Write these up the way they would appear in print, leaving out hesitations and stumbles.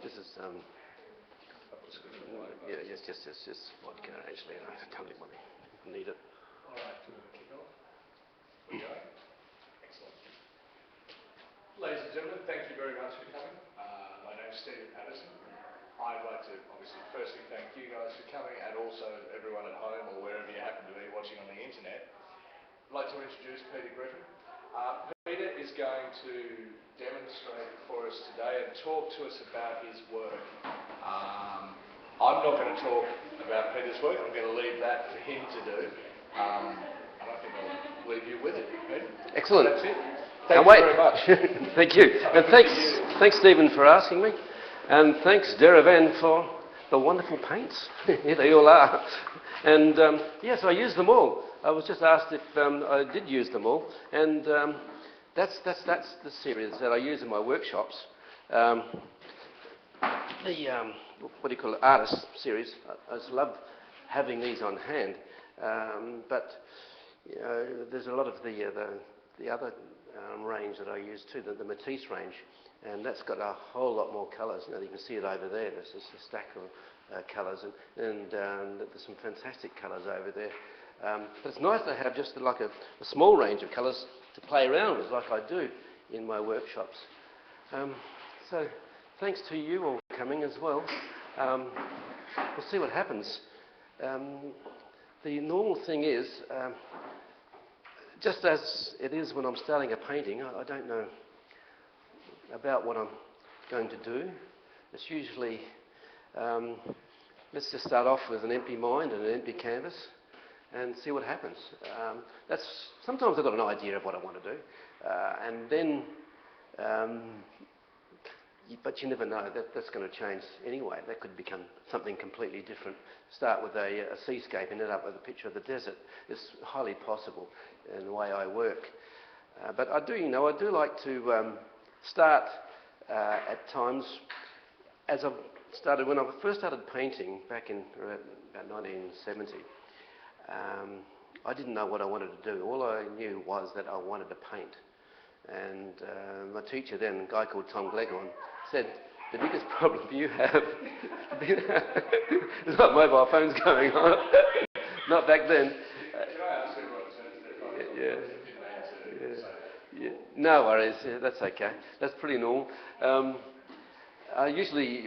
This is yeah, yes, just vodka actually. I don't really need it. All right, kick off. We go. Excellent. Ladies and gentlemen, thank you very much for coming. My name's Stephen Patterson. I'd like to obviously firstly thank you guys for coming and also everyone at home or wherever you happen to be watching on the internet. I'd like to introduce Peter Griffen. Peter is going to demonstrate for us today and talk to us about his work. I'm not going to talk about Peter's work. I'm going to leave that for him to do. And I think I'll leave you with it, Peter. Excellent. That's it. Thank you very much. Thank you. And thanks Stephen for asking me. And thanks Derivan for the wonderful paints. Here they all are. And yes, I use them all. I was just asked if I did use them all. And that's the series that I use in my workshops. What do you call it, artist series. I just love having these on hand, but you know, there's a lot of the other range that I use too, the Matisse range, and that's got a whole lot more colours. Now you can see it over there. There's just a stack of colours, and there's some fantastic colours over there. But it's nice to have just like a small range of colours to play around with, like I do in my workshops. So thanks to you all for coming as well. We'll see what happens. The normal thing is, just as it is when I'm starting a painting, I don't know about what I'm going to do. It's usually, let's just start off with an empty mind and an empty canvas and see what happens. Sometimes I've got an idea of what I want to do, and then but you never know, that's going to change anyway. That could become something completely different. Start with a seascape and end up with a picture of the desert. It's highly possible in the way I work. But I do like to start at times, as I've started, when I first started painting back in about 1970, I didn't know what I wanted to do. All I knew was that I wanted to paint. And my teacher then, a guy called Tom Gleghorn, said, the biggest problem you have, there's not mobile phones going on, not back then. Can I ask you what Yeah. No worries, that's okay. That's pretty normal. I usually,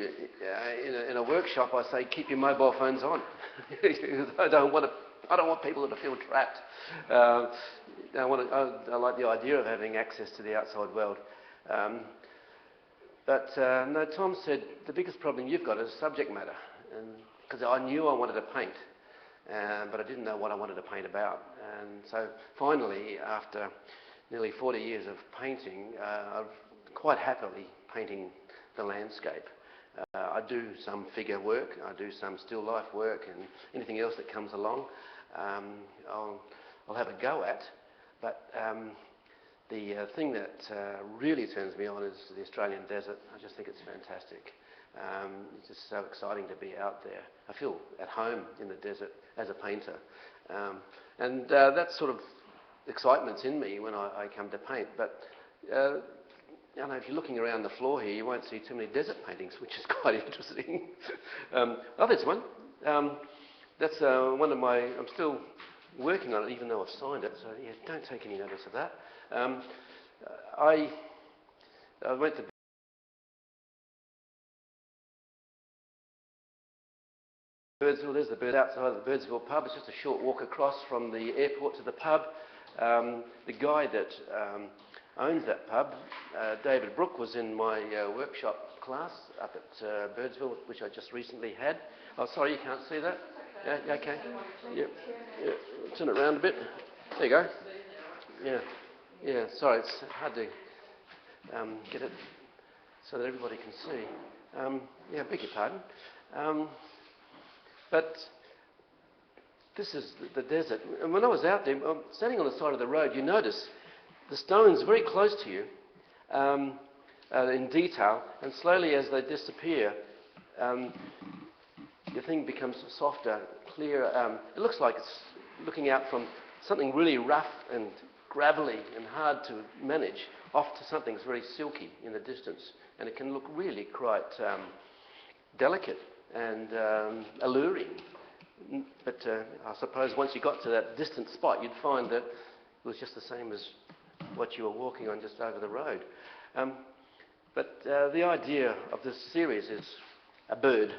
in a workshop, I say, keep your mobile phones on. I don't want people to feel trapped. I like the idea of having access to the outside world. But no, Tom said, the biggest problem you've got is subject matter. Because I knew I wanted to paint, but I didn't know what I wanted to paint about. And so finally, after nearly 40 years of painting, I'm quite happily painting the landscape. I do some figure work, I do some still life work, and anything else that comes along, I'll have a go at. But the thing that really turns me on is the Australian desert. I just think it's fantastic. It's just so exciting to be out there. I feel at home in the desert as a painter. And that sort of excitement's in me when I come to paint. But you know, if you're looking around the floor here, you won't see too many desert paintings, which is quite interesting. Oh, there's one. That's one of my... I'm still working on it, even though I've signed it, so yeah, don't take any notice of that. I went to Birdsville. There's the bird outside of the Birdsville Pub. It's just a short walk across from the airport to the pub. The guy that owns that pub, David Brook, was in my workshop class up at Birdsville, which I just recently had. Oh, sorry, you can't see that? Yeah, okay. Yeah. Turn it around a bit. There you go. Yeah. Sorry, it's hard to get it so that everybody can see. Yeah, beg your pardon. But this is the desert. And when I was out there, standing on the side of the road, you notice the stones very close to you in detail, and slowly as they disappear, the thing becomes softer, clearer. It looks like it's looking out from something really rough and gravelly and hard to manage off to something that's very silky in the distance. and it can look really quite delicate and alluring. But I suppose once you got to that distant spot, you'd find that it was just the same as what you were walking on just over the road. But the idea of this series is a bird.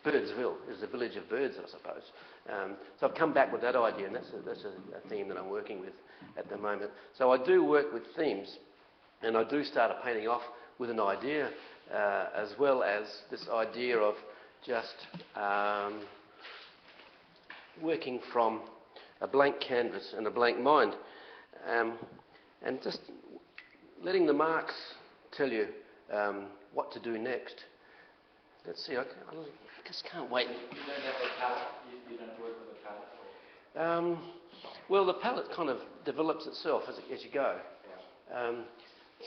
Birdsville is the village of birds, I suppose. So I've come back with that idea, and that's a theme that I'm working with at the moment. So I do work with themes, and I do start a painting off with an idea, as well as this idea of just working from a blank canvas and a blank mind, and just letting the marks tell you what to do next. Let's see, I just can't wait. You don't have a palette? You don't work with a palette? Well, the palette kind of develops itself as you go. Yeah.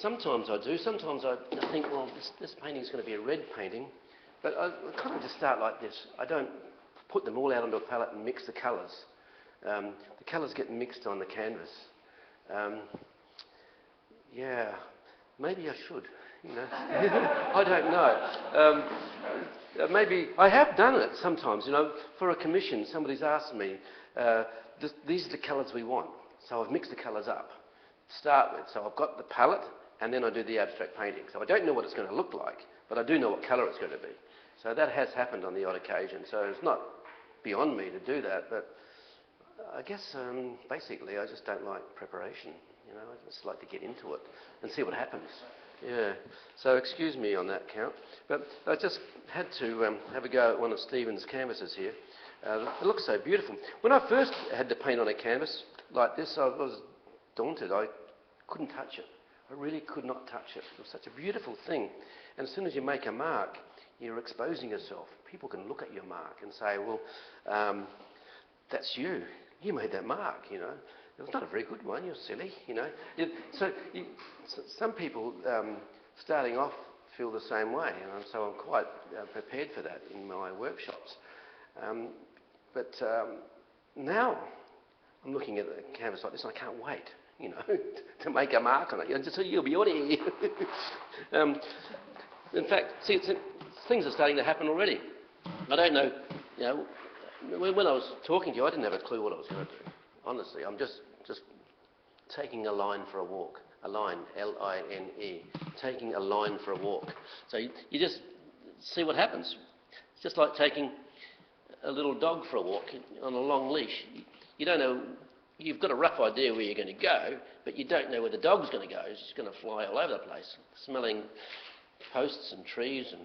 Sometimes I do. Sometimes I think, well, this painting is going to be a red painting, but I kind of just start like this. I don't put them all out onto a palette and mix the colours. The colours get mixed on the canvas. Yeah, maybe I should. You know, I don't know. Maybe I have done it sometimes. You know, for a commission, somebody's asked me, "These are the colours we want." So I've mixed the colours up to start with. So I've got the palette, and then I do the abstract painting. So I don't know what it's going to look like, but I do know what colour it's going to be. So that has happened on the odd occasion. So it's not beyond me to do that, but I guess basically I just don't like preparation. You know, I just like to get into it and see what happens. Yeah. So excuse me on that count, but I just had to have a go at one of Stephen's canvases here. It looks so beautiful. When I first had to paint on a canvas like this, I was daunted. I couldn't touch it. I really could not touch it. It was such a beautiful thing. And as soon as you make a mark, you're exposing yourself. People can look at your mark and say, well, that's you. You made that mark, you know. It was not a very good one, you're silly, you know. So some people starting off feel the same way, and so I'm quite prepared for that in my workshops. But now I'm looking at a canvas like this and I can't wait, you know, to make a mark on it. You know, just you'll be auditing. In fact, see, things are starting to happen already. I don't know, you know, when I was talking to you, I didn't have a clue what I was going to do. Honestly, I'm just taking a line for a walk. A line, L-I-N-E, taking a line for a walk. So you just see what happens. It's just like taking a little dog for a walk on a long leash. You don't know, you've got a rough idea where you're going to go, but you don't know where the dog's going to go. It's just going to fly all over the place, smelling posts and trees and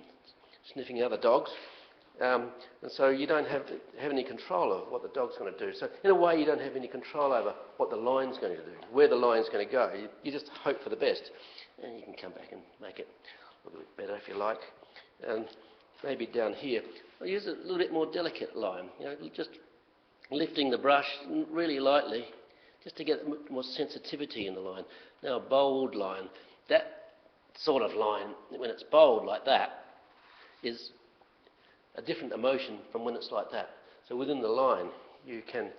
sniffing other dogs. And so you don't have any control of what the dog's going to do. So in a way, you don't have any control over what the line's going to do, where the line's going to go. You just hope for the best. And you can come back and make it a little bit better if you like. And maybe down here, I'll use a little bit more delicate line. You know, just lifting the brush really lightly, just to get more sensitivity in the line. Now a bold line, that sort of line, when it's bold like that, is a different emotion from when it's like that. So within the line, you can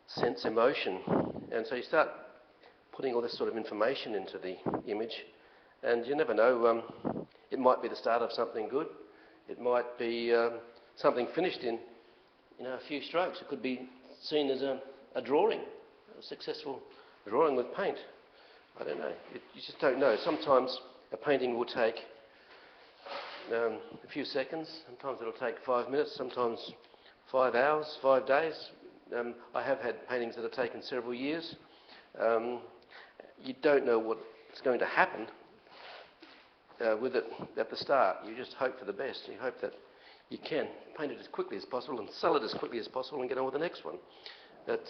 sense emotion. And so you start putting all this sort of information into the image, and you never know, it might be the start of something good. It might be something finished in a few strokes. It could be seen as a drawing, a successful drawing with paint. I don't know. You just don't know. Sometimes a painting will take a few seconds, sometimes it'll take 5 minutes, sometimes 5 hours, 5 days. I have had paintings that have taken several years. You don't know what's going to happen with it at the start. You just hope for the best. You hope that you can paint it as quickly as possible and sell it as quickly as possible and get on with the next one. But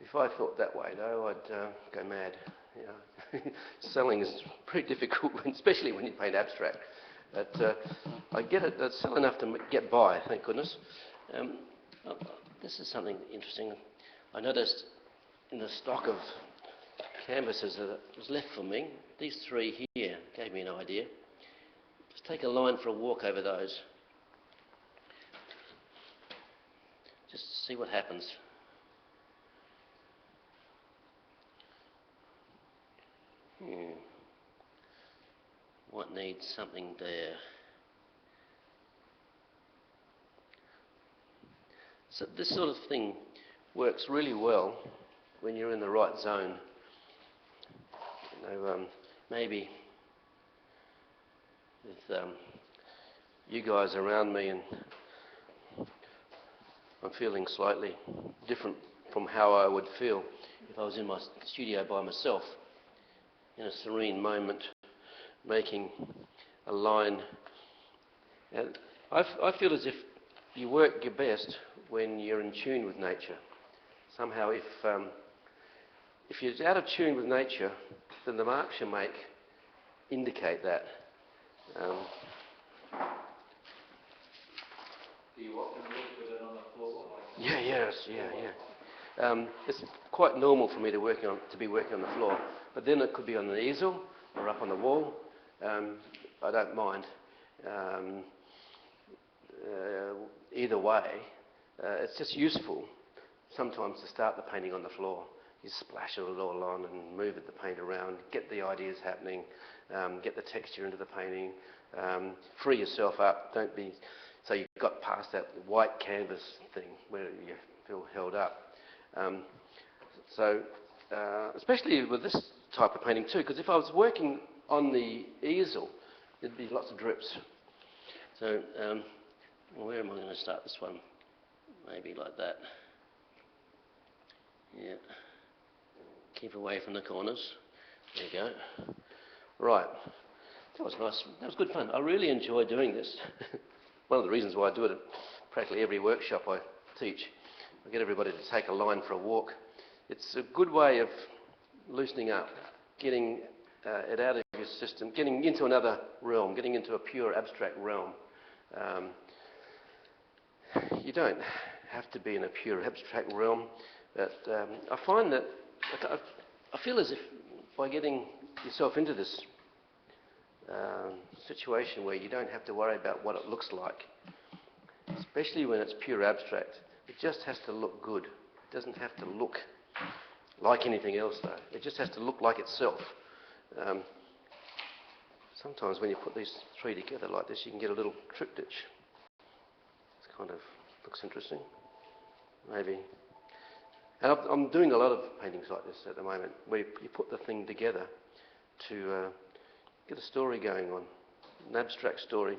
if I thought that way, though, I'd go mad. You know, selling is pretty difficult, especially when you paint abstract. But I get it. It's sell enough to get by, thank goodness. This is something interesting. I noticed in the stock of canvases that was left for me, these three here gave me an idea. Just take a line for a walk over those. Just see what happens. What needs something there? So this sort of thing works really well when you're in the right zone. Maybe with you guys around me, and I'm feeling slightly different from how I would feel if I was in my studio by myself, in a serene moment, making a line. And I feel as if you work your best when you're in tune with nature. Somehow, if you're out of tune with nature, then the marks you make indicate that. Do you often work with it on the floor? It's quite normal for me to be working on the floor, but then it could be on the easel or up on the wall. I don't mind. Either way, it's just useful sometimes to start the painting on the floor. You splash it all on and move the paint around, get the ideas happening, get the texture into the painting, free yourself up. Don't be so you've got past that white canvas thing where you feel held up. Especially with this type of painting too, because if I was working on the easel, there'd be lots of drips. So where am I going to start this one? Maybe like that. Yeah. Keep away from the corners. There you go. Right. That was nice. That was good fun. I really enjoy doing this. One of the reasons why I do it at practically every workshop I teach. I get everybody to take a line for a walk. It's a good way of loosening up, getting it out of your system, getting into another realm, getting into a pure abstract realm. You don't have to be in a pure abstract realm, but I find that I feel as if by getting yourself into this situation where you don't have to worry about what it looks like, especially when it's pure abstract, it just has to look good. It doesn't have to look like anything else though. It just has to look like itself. Sometimes when you put these three together like this, you can get a little triptych. It kind of looks interesting, maybe. And I'm doing a lot of paintings like this at the moment, where you put the thing together to get a story going on, an abstract story.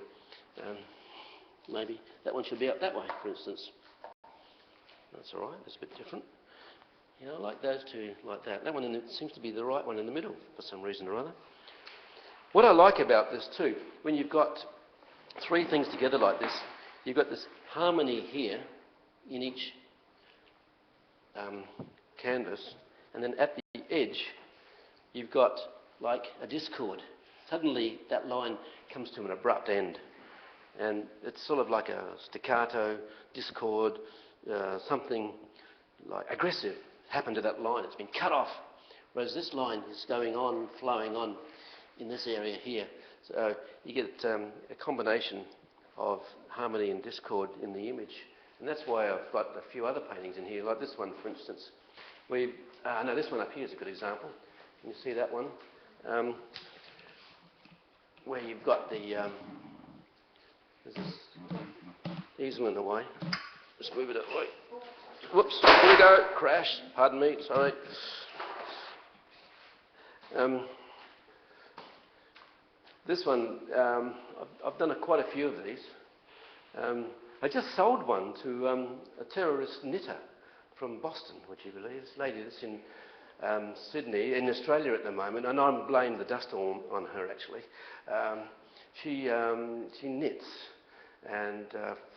Maybe that one should be up that way, for instance. That's all right, that's a bit different. You know, I like those two like that. That one seems to be the right one in the middle for some reason or other. What I like about this too, when you've got three things together like this, you've got this harmony here in each canvas, and then at the edge you've got like a discord. Suddenly that line comes to an abrupt end, and it's sort of like a staccato discord, something like aggressive happened to that line. It's been cut off, whereas this line is going on, flowing on in this area here. So you get a combination of harmony and discord in the image. And that's why I've got a few other paintings in here, like this one, for instance. This one up here is a good example. Can you see that one? Where you've got the there's this easel in the way. Just move it away. Whoops, here we go. Crash. Pardon me, sorry. This one, I've done quite a few of these. I just sold one to a terrorist knitter from Boston, would you believe? This lady that's in Sydney, in Australia at the moment, and I blame the dust on her actually. She knits, and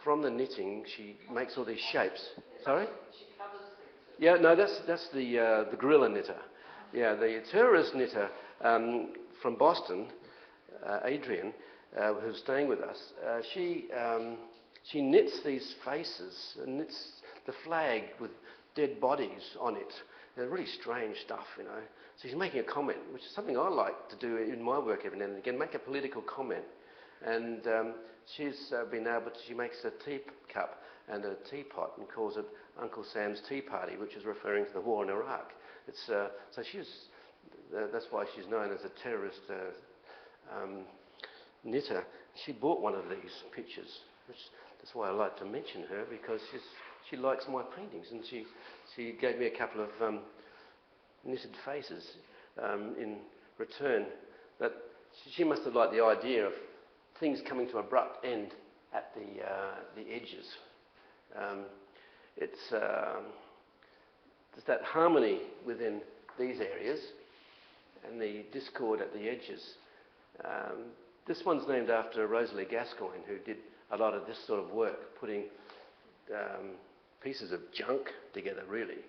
from the knitting she makes all these shapes. Sorry? She covers things. Yeah, no, that's the guerrilla knitter. Yeah, the terrorist knitter from Boston, Adrian, who's staying with us, she knits these faces, and knits the flag with dead bodies on it. They're really strange stuff, you know. So she's making a comment, which is something I like to do in my work every now and again, make a political comment. And she's been able to, she makes a teacup and a teapot and calls it Uncle Sam's Tea Party, which is referring to the war in Iraq. It's, so she's that's why she's known as a terrorist knitter. She bought one of these pictures, that's why I like to mention her, because she likes my paintings, and she gave me a couple of knitted faces in return. But she must have liked the idea of things coming to abrupt end at the edges. There's that harmony within these areas and the discord at the edges. This one's named after Rosalie Gascoigne, who did a lot of this sort of work, putting pieces of junk together, really,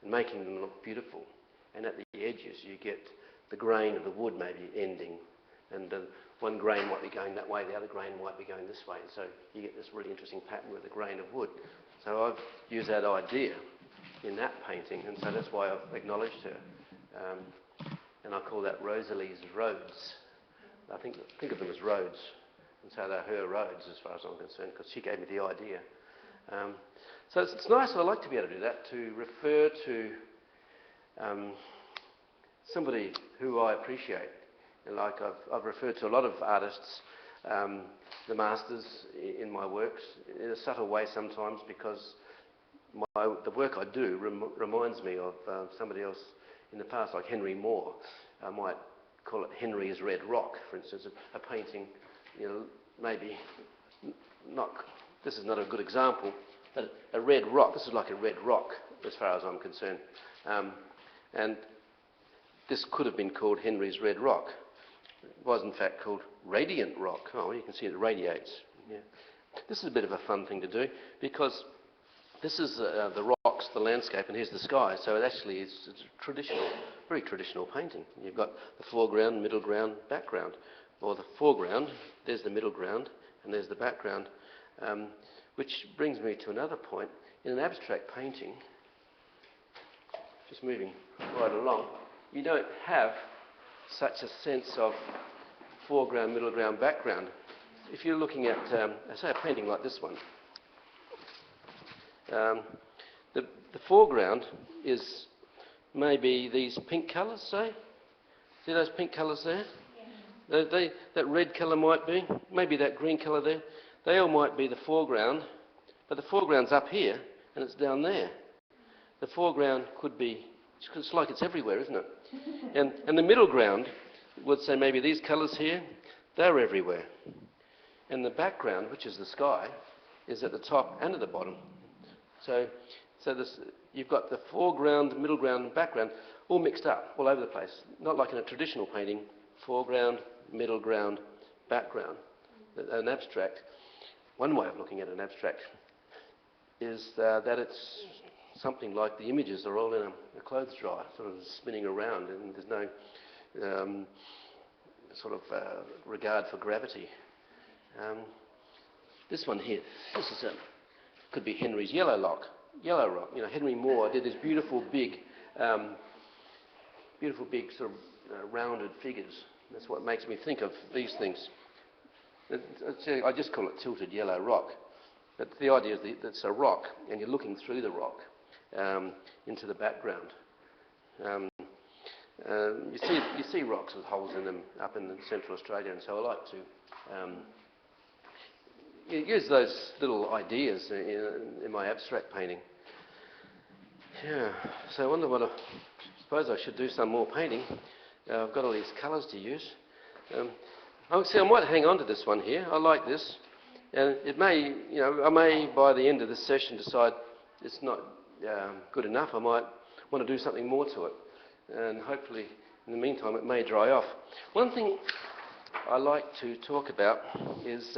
and making them look beautiful. And at the edges, you get the grain of the wood maybe ending, and one grain might be going that way, the other grain might be going this way, and so you get this really interesting pattern with the grain of wood. So I've used that idea in that painting, and so that's why I've acknowledged her. And I call that Rosalie's Roads. I think of them as roads, and so they're her roads as far as I'm concerned, because she gave me the idea. So it's nice, I like to be able to do that, to refer to somebody who I appreciate. And like I've referred to a lot of artists, the masters in my works, in a subtle way sometimes, because the work I do reminds me of somebody else in the past, like Henry Moore. I might call it Henry's Red Rock, for instance, a painting, maybe not, this is not a good example, but a red rock, this is like a red rock as far as I'm concerned. And this could have been called Henry's Red Rock. It was in fact called Radiant Rock. Oh, well, you can see it radiates. Yeah. This is a bit of a fun thing to do, because this is the rocks, the landscape, and here's the sky. So it actually is a traditional, very traditional painting. You've got the foreground, middle ground, background. Or the foreground, there's the middle ground, and there's the background. Which brings me to another point. In an abstract painting, just moving right along, you don't have such a sense of foreground, middle ground, background. If you're looking at, say, a painting like this one, the foreground is maybe these pink colours, say. See those pink colours there? Yeah. That red colour might be, maybe that green colour there. They all might be the foreground, but the foreground's up here and it's down there. The foreground could be, it's like it's everywhere, isn't it? And the middle ground would say maybe these colours here, they're everywhere. And the background, which is the sky, is at the top and at the bottom. So you've got the foreground, middle ground, and background all mixed up, all over the place. Not like in a traditional painting, foreground, middle ground, background. An abstract, one way of looking at an abstract is that it's something like the images are all in a clothes dryer, sort of spinning around, and there's no regard for gravity. This one here, this is could be Henry's Yellow Rock. Henry Moore did these beautiful big sort of rounded figures. That's what makes me think of these things. I just call it tilted yellow rock. But the idea is that it's a rock, and you're looking through the rock into the background. You see rocks with holes in them up in Central Australia, and so I like to use those little ideas in my abstract painting. Yeah, so I wonder what I suppose I should do some more painting. I've got all these colours to use. I might hang on to this one here. I like this. And it may, I may by the end of this session decide it's not good enough. I might want to do something more to it. And hopefully, in the meantime, it may dry off. One thing I like to talk about is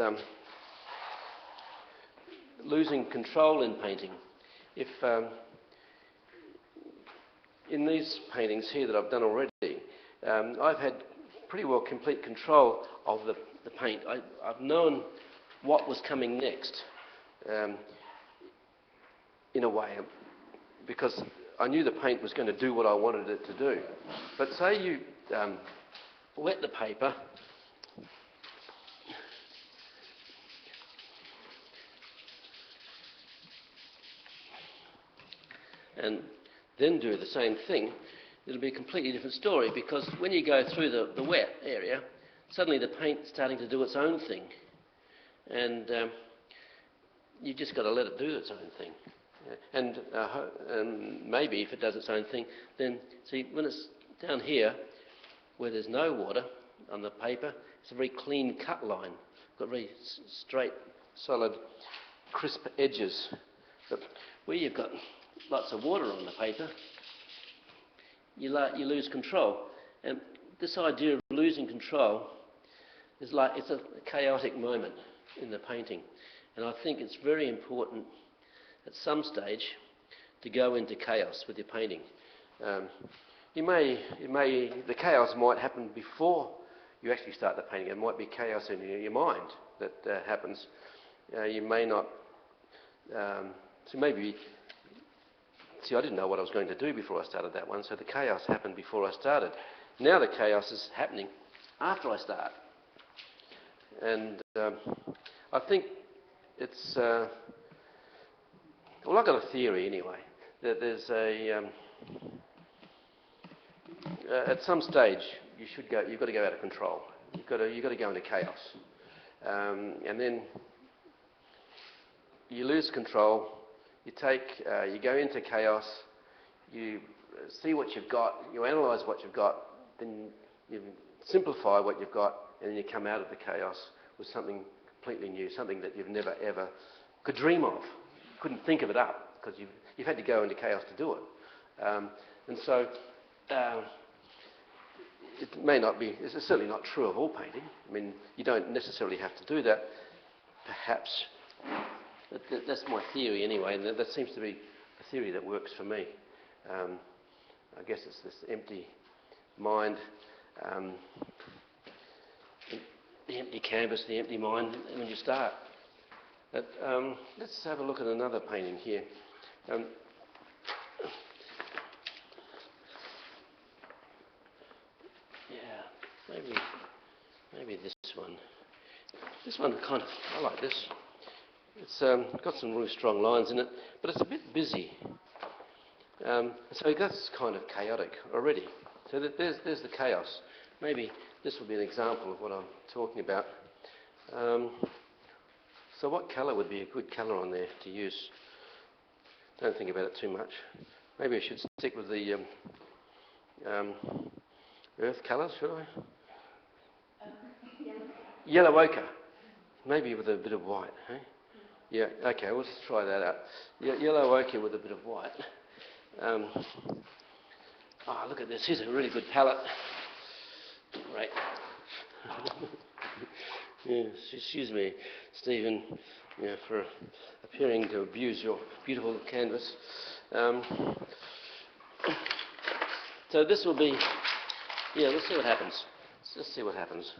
losing control in painting. If in these paintings here that I've done already, I've had pretty well complete control of the paint. I've known what was coming next, in a way, because I knew the paint was going to do what I wanted it to do. But say you wet the paper, and then do the same thing. it'll be a completely different story, because when you go through the wet area, suddenly the paint's starting to do its own thing. And you've just got to let it do its own thing. And maybe if it does its own thing, then, see, when it's down here, where there's no water on the paper, it's a very clean cut line. Got very straight, solid, crisp edges. But where you've got lots of water on the paper, you lose control. And this idea of losing control is like, it's a chaotic moment in the painting. And I think it's very important at some stage to go into chaos with your painting. The chaos might happen before you actually start the painting. It might be chaos in your mind that happens. You may not. See, I didn't know what I was going to do before I started that one, so the chaos happened before I started. Now the chaos is happening after I start. And I think it's... well, I've got a theory anyway, that there's at some stage you've got to go out of control. You've got to go into chaos. And then you lose control, you go into chaos, you see what you've got, you analyse what you've got, then you simplify what you've got, and then you come out of the chaos with something completely new, something that you've never ever could dream of. You couldn't think of it up, because you've had to go into chaos to do it. And so it may not be, it's certainly not true of all painting. I mean, you don't necessarily have to do that, perhaps. That's my theory anyway, and that seems to be a theory that works for me. I guess it's this empty mind, the empty canvas, the empty mind when you start. But, let's have a look at another painting here. Maybe this one. This one kind of, I like this. It's got some really strong lines in it, but it's a bit busy. So that's kind of chaotic already. So there's the chaos. Maybe this will be an example of what I'm talking about. So what colour would be a good colour on there to use? Don't think about it too much. Maybe I should stick with the earth colours, should I? Yellow ochre. Maybe with a bit of white, eh? Yeah, okay, we'll just try that out. Yellow ochre with a bit of white. Look at this. Here's a really good palette. Great. Yes, excuse me, Stephen, for appearing to abuse your beautiful canvas. So this will be, let's see what happens. Let's see what happens.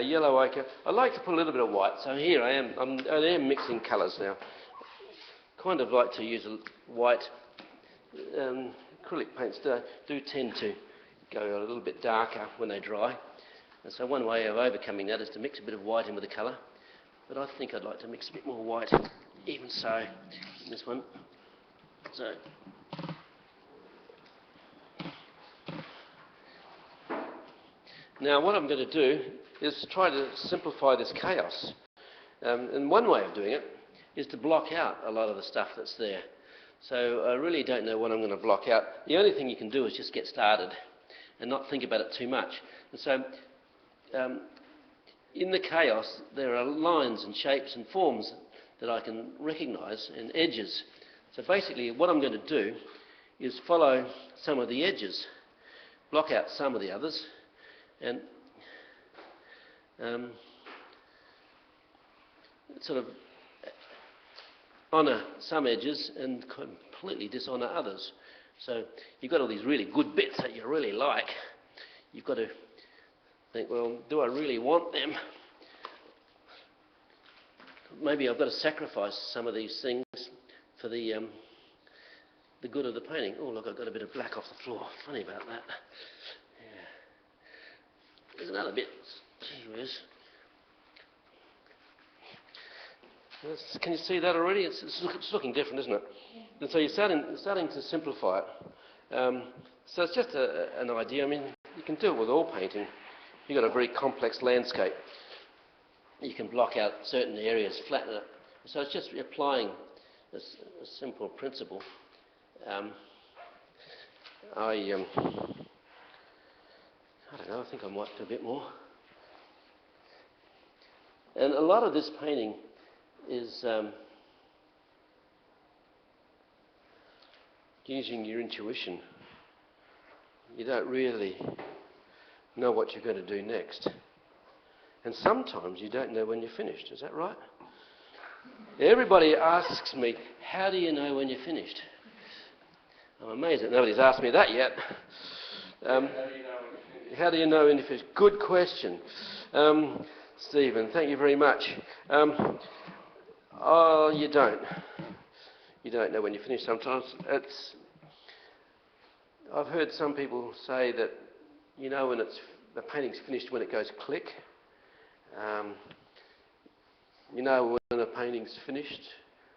Yellow ochre. I like to put a little bit of white. So here I am mixing colours now. Kind of like to use a white. Acrylic paints do tend to go a little bit darker when they dry. And so one way of overcoming that is to mix a bit of white in with the colour. But I think I'd like to mix a bit more white, even so, in this one. So. Now what I'm going to do is try to simplify this chaos. And one way of doing it is to block out a lot of the stuff that's there. So I really don't know what I'm going to block out. The only thing you can do is just get started and not think about it too much. And so in the chaos there are lines and shapes and forms that I can recognise, and edges. So basically what I'm going to do is follow some of the edges, block out some of the others, and sort of honour some edges and completely dishonour others. So you've got all these really good bits that you really like. You've got to think, well, do I really want them? Maybe I've got to sacrifice some of these things for the good of the painting. Oh, look, I've got a bit of black off the floor. Funny about that. Yeah. There's another bit. Gee whiz. Can you see that already? It's looking different, isn't it? And so you're starting to simplify it. So it's just an idea. I mean, you can do it with all painting. If you've got a very complex landscape, you can block out certain areas, flatten it. So it's just applying a simple principle. I don't know, I think I might do a bit more. And a lot of this painting is using your intuition. You don't really know what you're going to do next. And sometimes you don't know when you're finished. Is that right? Everybody asks me, how do you know when you're finished? I'm amazed that nobody's asked me that yet. How do you know when you're finished? Good question. Stephen, thank you very much. Oh, you don't. You don't know when you're finished sometimes. I've heard some people say that you know when the painting's finished when it goes click. You know when a painting's finished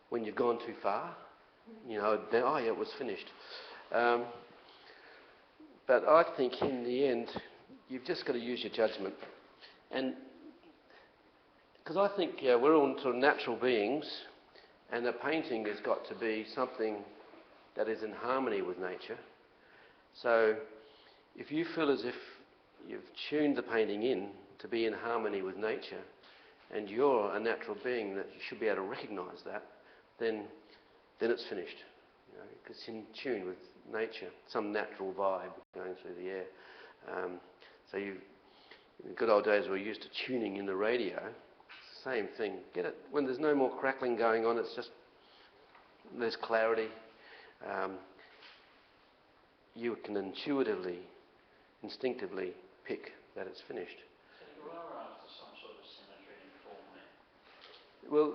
when you've gone too far. You know, oh yeah, it was finished. But I think in the end, you've just got to use your judgment. And because I think we're all sort of natural beings, and a painting has got to be something that is in harmony with nature. So if you feel as if you've tuned the painting in to be in harmony with nature, and you're a natural being that you should be able to recognise that, then it's finished. Because it's in tune with nature, some natural vibe going through the air. So in the good old days we were used to tuning in the radio. It's the same thing. Get it when there's no more crackling going on. It's just there's clarity. You can intuitively, instinctively pick that it's finished. So you are after some sort of symmetry and form there? Well,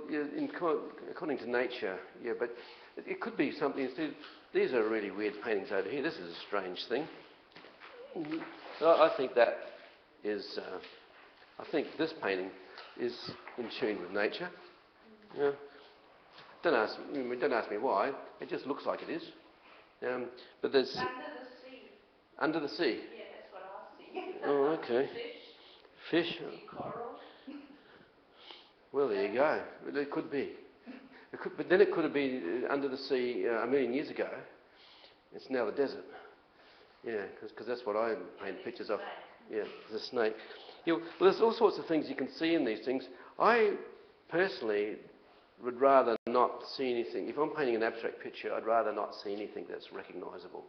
according to nature, yeah, but it could be something. These are really weird paintings over here. This is a strange thing. I think that is. I think this painting is in tune with nature. Yeah. Don't ask me why. It just looks like it is. But there's under the sea. Yeah, that's what I was seeing. Oh, okay. Fish. Coral. Well, there you go. It could be. But then it could have been under the sea a million years ago. It's now the desert. Yeah, because that's what I paint pictures of. Yeah, the snake. Well, there's all sorts of things you can see in these things. I personally would rather not see anything. If I'm painting an abstract picture, I'd rather not see anything that's recognisable.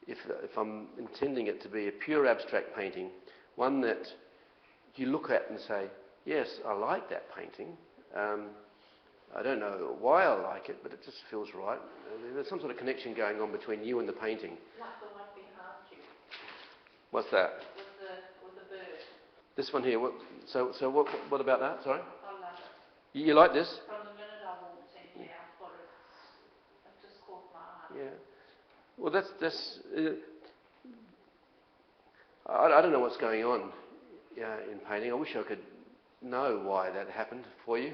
If I'm intending it to be a pure abstract painting, one that you look at and say, yes, I like that painting. I don't know why I like it, but it just feels right. There's some sort of connection going on between you and the painting. Like the one behind you. What's that? With the bird. This one here. What about that? Sorry? I love it. You like this? From the minute I walked in here, I thought it just caught my eye. Yeah. Well, that's. I don't know what's going on in painting. I wish I could know why that happened for you.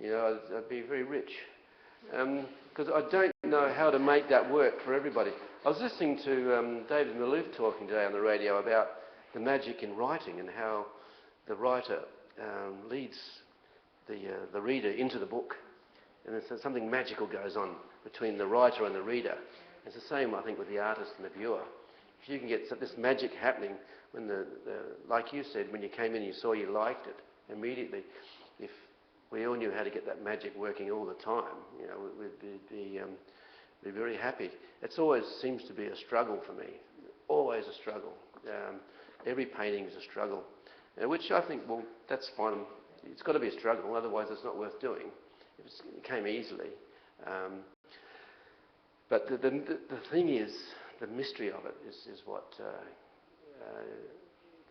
You know, I'd be very rich. Because I don't know how to make that work for everybody. I was listening to David Malouf talking today on the radio about the magic in writing and how the writer leads the reader into the book. And there's something magical goes on between the writer and the reader. It's the same, I think, with the artist and the viewer. If you can get this magic happening when like you said, when you came in, you saw you liked it immediately. If we all knew how to get that magic working all the time, you know, we'd be very happy. It always seems to be a struggle for me. Always a struggle. Every painting is a struggle, which I think, well, that's fine. It's got to be a struggle, otherwise it's not worth doing. If it came easily. But the thing is, the mystery of it is what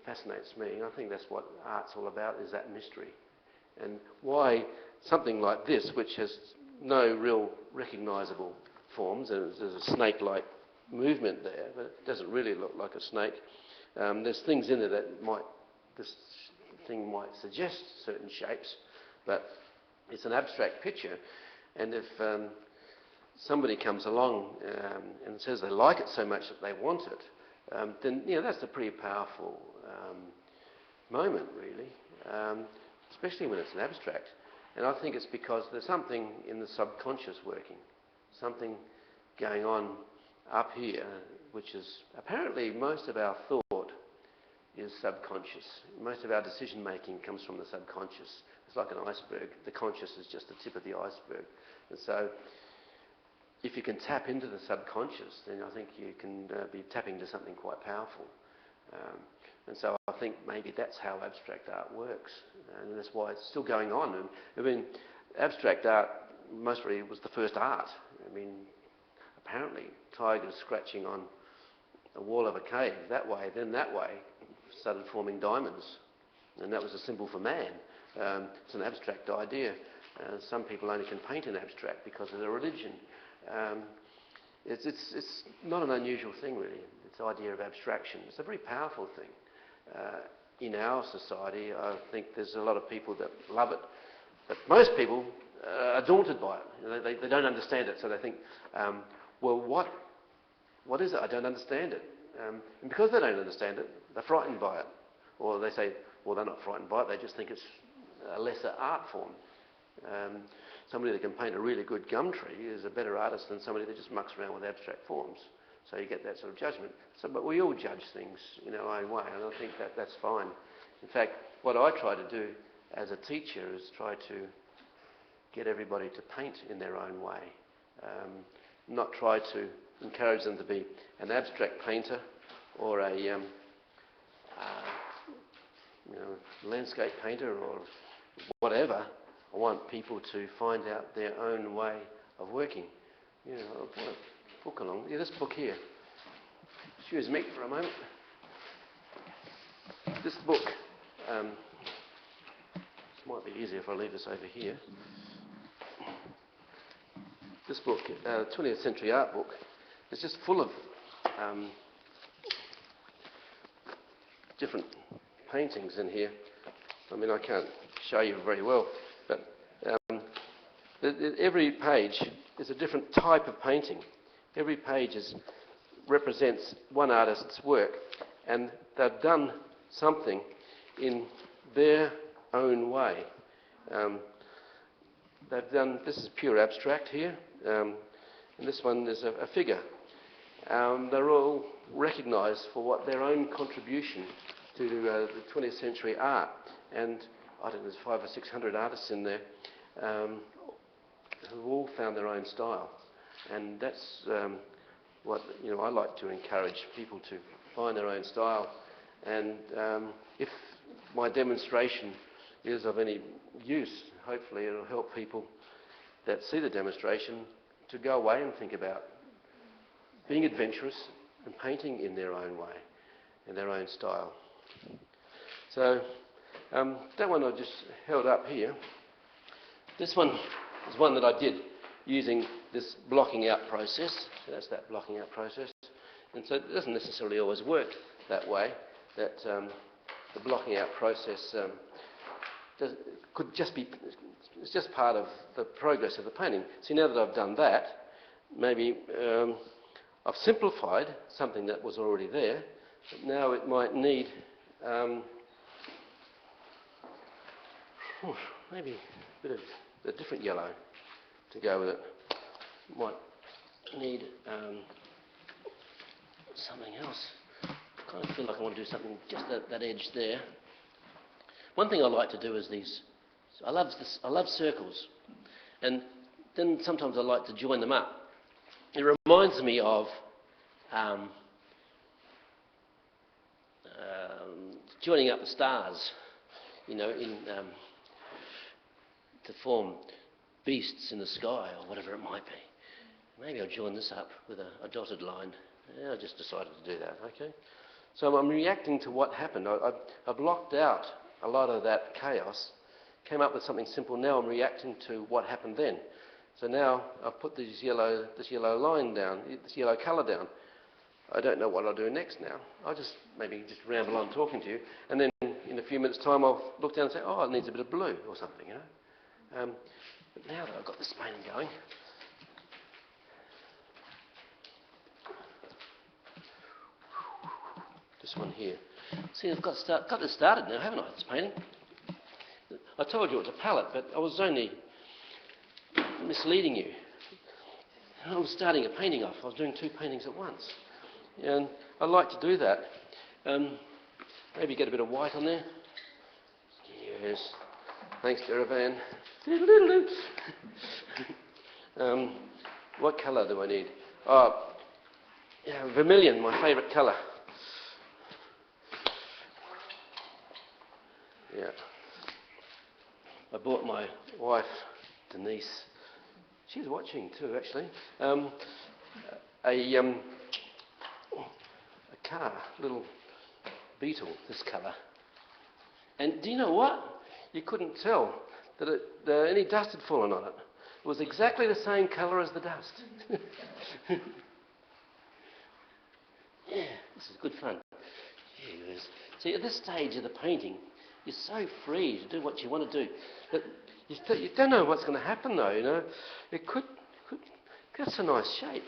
fascinates me. And I think that's what art's all about, is that mystery. And why something like this, which has no real recognisable forms, and there's a snake-like movement there, but it doesn't really look like a snake. There's things in there that this thing might suggest certain shapes, but it's an abstract picture. And if somebody comes along and says they like it so much that they want it, then that's a pretty powerful moment, really, especially when it's an abstract. And I think it's because there's something in the subconscious working, something going on up here, which is apparently most of our thought is subconscious. Most of our decision making comes from the subconscious. It's like an iceberg. The conscious is just the tip of the iceberg. And so if you can tap into the subconscious, then I think you can be tapping into something quite powerful. And so I think maybe that's how abstract art works, and that's why it's still going on. And I mean, abstract art mostly was the first art. I mean, apparently tigers scratching on the wall of a cave that way, then that way, started forming diamonds, and that was a symbol for man. It's an abstract idea. Some people only can paint in abstract because of their religion. It's not an unusual thing, really. This idea of abstraction. It's a very powerful thing. In our society, I think there's a lot of people that love it, but most people are daunted by it. They don't understand it, so they think, well, what is it? I don't understand it. And because they don't understand it, they're frightened by it. Or they say, well, they're not frightened by it, they just think it's a lesser art form. Somebody that can paint a really good gum tree is a better artist than somebody that just mucks around with abstract forms. So you get that sort of judgment. But we all judge things in our own way, and I think that's fine. In fact, what I try to do as a teacher is try to get everybody to paint in their own way. Not try to encourage them to be an abstract painter or a landscape painter or whatever. I want people to find out their own way of working. I want a book along. This book here. Excuse me for a moment. This book, this might be easier if I leave this over here. This book, 20th century art book, is just full of different paintings in here. I mean, I can't show you very well, but every page is a different type of painting. Every page represents one artist's work, and they've done something in their own way. This is pure abstract here, and this one is a figure. They're all recognised for what their own contribution to the 20th century art, and I don't know, there's 500 or 600 artists in there who all found their own style, and that's what I like to encourage people to find their own style. And if my demonstration is of any use, hopefully it'll help people that see the demonstration to go away and think about being adventurous and painting in their own way, in their own style. So that one I just held up here. This one is one that I did using this blocking out process. So that's that blocking out process. And so it doesn't necessarily always work that way, that the blocking out process it's just part of the progress of the painting. See, now that I've done that, maybe I've simplified something that was already there, but now it might need maybe a bit of a different yellow to go with it. Might need something else. I kind of feel like I want to do something just at that edge there. One thing I like to do is these. I love circles, and then sometimes I like to join them up. It reminds me of joining up the stars, to form beasts in the sky or whatever it might be. Maybe I'll join this up with a dotted line. Yeah, I just decided to do that, okay? So I'm reacting to what happened. I blocked out a lot of that chaos, came up with something simple. Now I'm reacting to what happened then. So now I've put this yellow line down, this yellow colour down. I don't know what I'll do next now. I'll just maybe just ramble on talking to you, and then in a few minutes' time I'll look down and say, oh, it needs a bit of blue or something, But now that I've got this painting going, This one here. See, I've got this started now, haven't I? This painting. I told you it was a palette, but I was only misleading you. I was starting a painting off. I was doing 2 paintings at once. And I like to do that. Maybe get a bit of white on there. Yes. Thanks, Derivan. What colour do I need? Oh, yeah, vermilion, my favourite colour. Yeah. I bought my wife, Denise, she's watching too actually, a car, little Beetle, this colour. And do you know what? You couldn't tell that any dust had fallen on it. It was exactly the same colour as the dust. Yeah, this is good fun. Yes. See, at this stage of the painting, you're so free to do what you want to do. But you don't know what's going to happen, though. You know, it could that's a nice shape.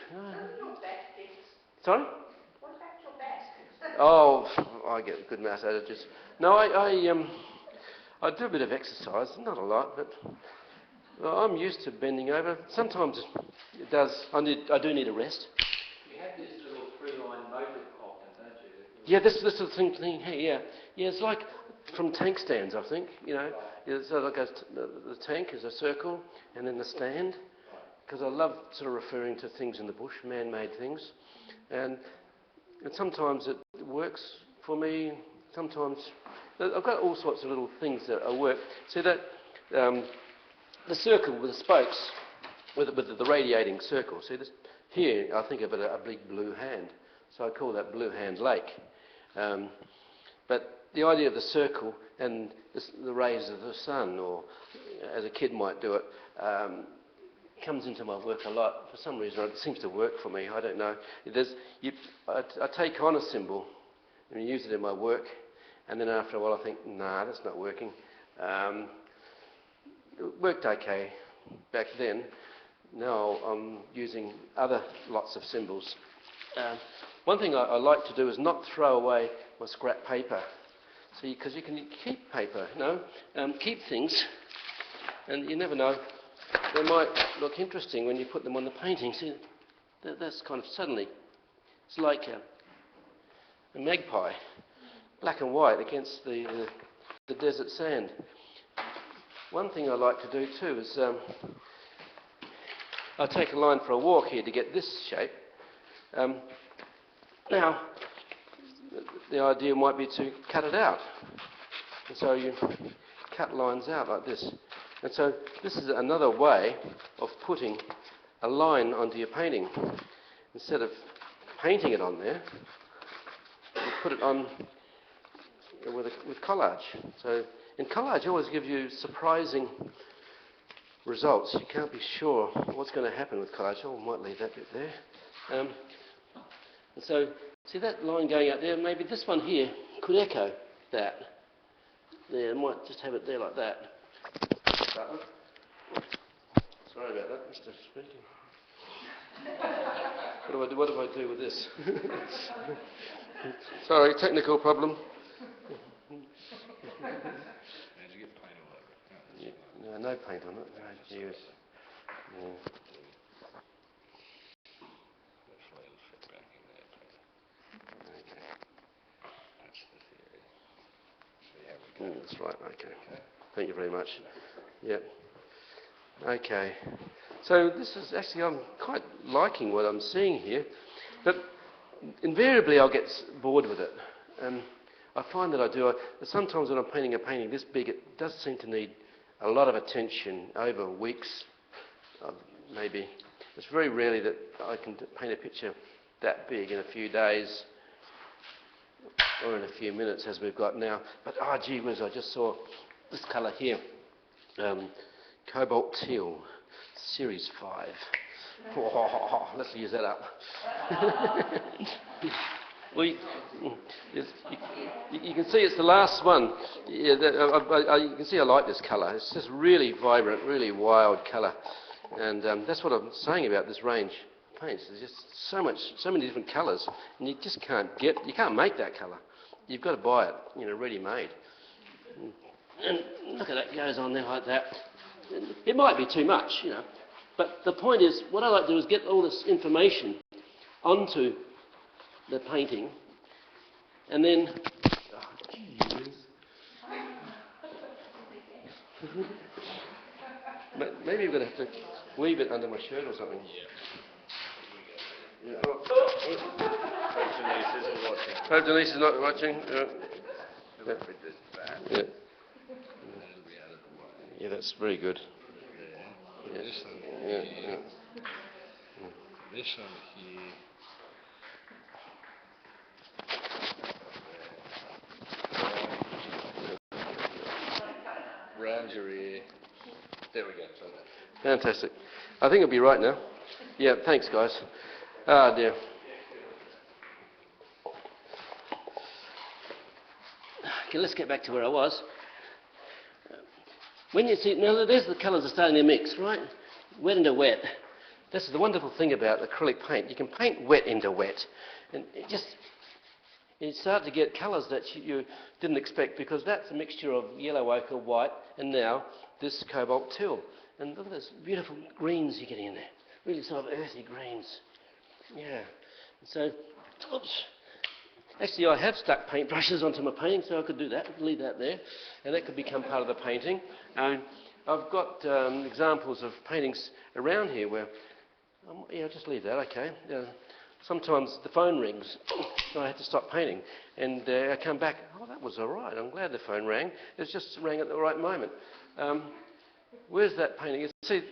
Sorry? What about your baskets? Oh, I get a good mass out of it. No, I do a bit of exercise, not a lot, but I'm used to bending over. Sometimes it does. I do need a rest. You have this little 3-line motor often, don't you? Yeah, this little thing here. Yeah, it's like from tank stands, I think. You know, so like the tank is a circle, and then the stand. Because I love sort of referring to things in the bush, man-made things, and sometimes it works for me. Sometimes I've got all sorts of little things that work. See that the circle with the spokes, with the radiating circle. See this here? I think of it a big blue hand, so I call that Blue Hand Lake. But the idea of the circle and the rays of the sun, or as a kid might do it, comes into my work a lot. For some reason, it seems to work for me. I don't know. I take on a symbol and use it in my work, and then after a while I think, nah, that's not working. It worked okay back then. Now I'm using other lots of symbols. One thing I like to do is not throw away my scrap paper. See, because you can keep paper, you know, keep things, and you never know. They might look interesting when you put them on the painting. See, that's kind of suddenly, it's like a magpie, black and white against the desert sand. One thing I like to do too is I take a line for a walk here to get this shape. Now, the idea might be to cut it out. And so you cut lines out like this. And so this is another way of putting a line onto your painting. Instead of painting it on there, you put it on with collage. So in collage, always gives you surprising results. You can't be sure what's going to happen with collage. Oh, I might leave that bit there. And so, see that line going out there? Maybe this one here could echo that. There, I might just have it there like that. Sorry about that, Mr. Speaking. What do I do with this? Sorry, technical problem. Did you get paint all over it? Yeah, no paint on it. No, geez. Yeah. That's why it'll fit back in there. Okay. That's the theory. So yeah, we go. That's right, okay. Thank you very much. Yep. Okay. So this is actually, I'm quite liking what I'm seeing here, but invariably I'll get bored with it. I find that I do. Sometimes when I'm painting a painting this big, it does seem to need a lot of attention over weeks, maybe. It's very rarely that I can paint a picture that big in a few days or in a few minutes as we've got now. But gee whiz, I just saw this colour here, Cobalt Teal, Series 5. Oh, let's use that up. Well, you can see it's the last one. Yeah, you can see I like this colour. It's just really vibrant, really wild colour. And that's what I'm saying about this range of paints. There's just so many different colours, and you just can't make that colour. you've got to buy it, ready-made. And look at that, it goes on there like that. It might be too much, but the point is, what I like to do is get all this information onto the painting, and then... Maybe I'm going to have to weave it under my shirt or something. Yeah. Hope Denise is not watching. Yeah. Yeah, that's very good. Yeah. Yeah. Yeah. This one here. Round your ear. There we go. Fantastic. I think it'll be right now. Yeah, thanks, guys. Ah, dear. Okay, let's get back to where I was. When you see, now there's the colours are starting to mix, right? Wet into wet. This is the wonderful thing about acrylic paint. You can paint wet into wet. And you start to get colours that you didn't expect, because that's a mixture of yellow ochre, white, and now this cobalt teal. And look at those beautiful greens you're getting in there. Really sort of earthy greens. Yeah. So, oops. Actually, I have stuck paintbrushes onto my painting, so I could do that, leave that there, and that could become part of the painting. And I've got examples of paintings around here where, I'll just leave that, okay. Sometimes the phone rings, so I had to stop painting, and I come back, oh, that was all right, I'm glad the phone rang. It just rang at the right moment. Where's that painting? You see,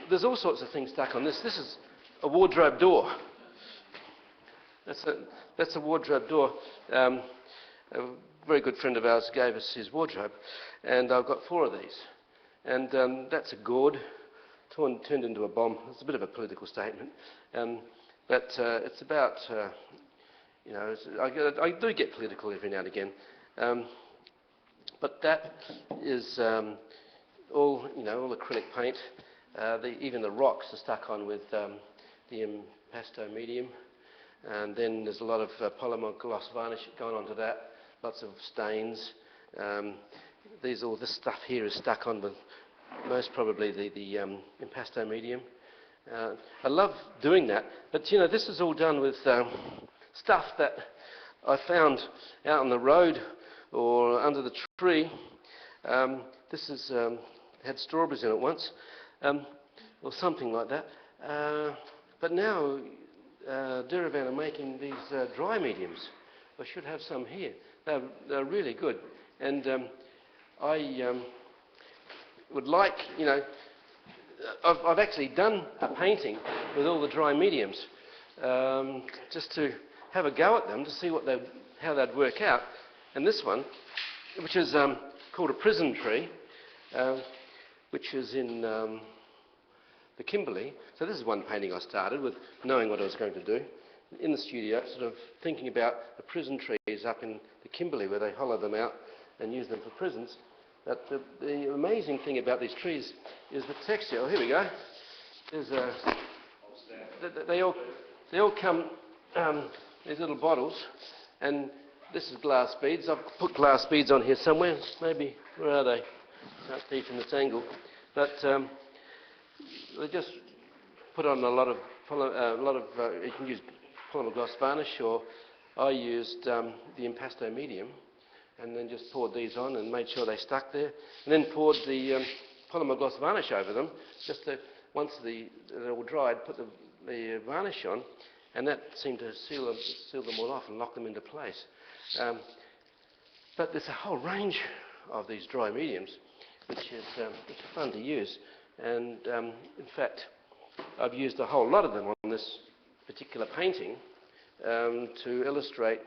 there's all sorts of things stuck on this. This is a wardrobe door. That's a wardrobe door. A very good friend of ours gave us his wardrobe, and I've got 4 of these. And that's a gourd turned into a bomb. It's a bit of a political statement, but it's about, I do get political every now and again. But that is all acrylic paint. Even the rocks are stuck on with the impasto medium. And then there's a lot of polymer gloss varnish going onto that, lots of stains. This stuff here is stuck on with most probably the impasto medium. I love doing that, but this is all done with stuff that I found out on the road or under the tree. This is had strawberries in it once, or something like that. But now Derivan are making these dry mediums. I should have some here. They're really good, and I would like, I've actually done a painting with all the dry mediums, just to have a go at them to see how they'd work out. And this one, which is called a prison tree, which is in the Kimberley. So this is one painting I started with, knowing what I was going to do. In the studio, sort of thinking about the prison trees up in the Kimberley, where they hollow them out and use them for prisons. But the amazing thing about these trees is the texture. Oh, here we go. There's they all come these little bottles, and this is glass beads. I've put glass beads on here somewhere. Maybe where are they? Can't see from this angle. But they just put on a lot of you can use polymer gloss varnish, or I used the impasto medium, and then just poured these on and made sure they stuck there, and then poured the polymer gloss varnish over them, just to, once they're all dried, put the varnish on, and that seemed to seal them all off and lock them into place. But there's a whole range of these dry mediums, which is fun to use, and in fact I've used a whole lot of them on this particular painting to illustrate.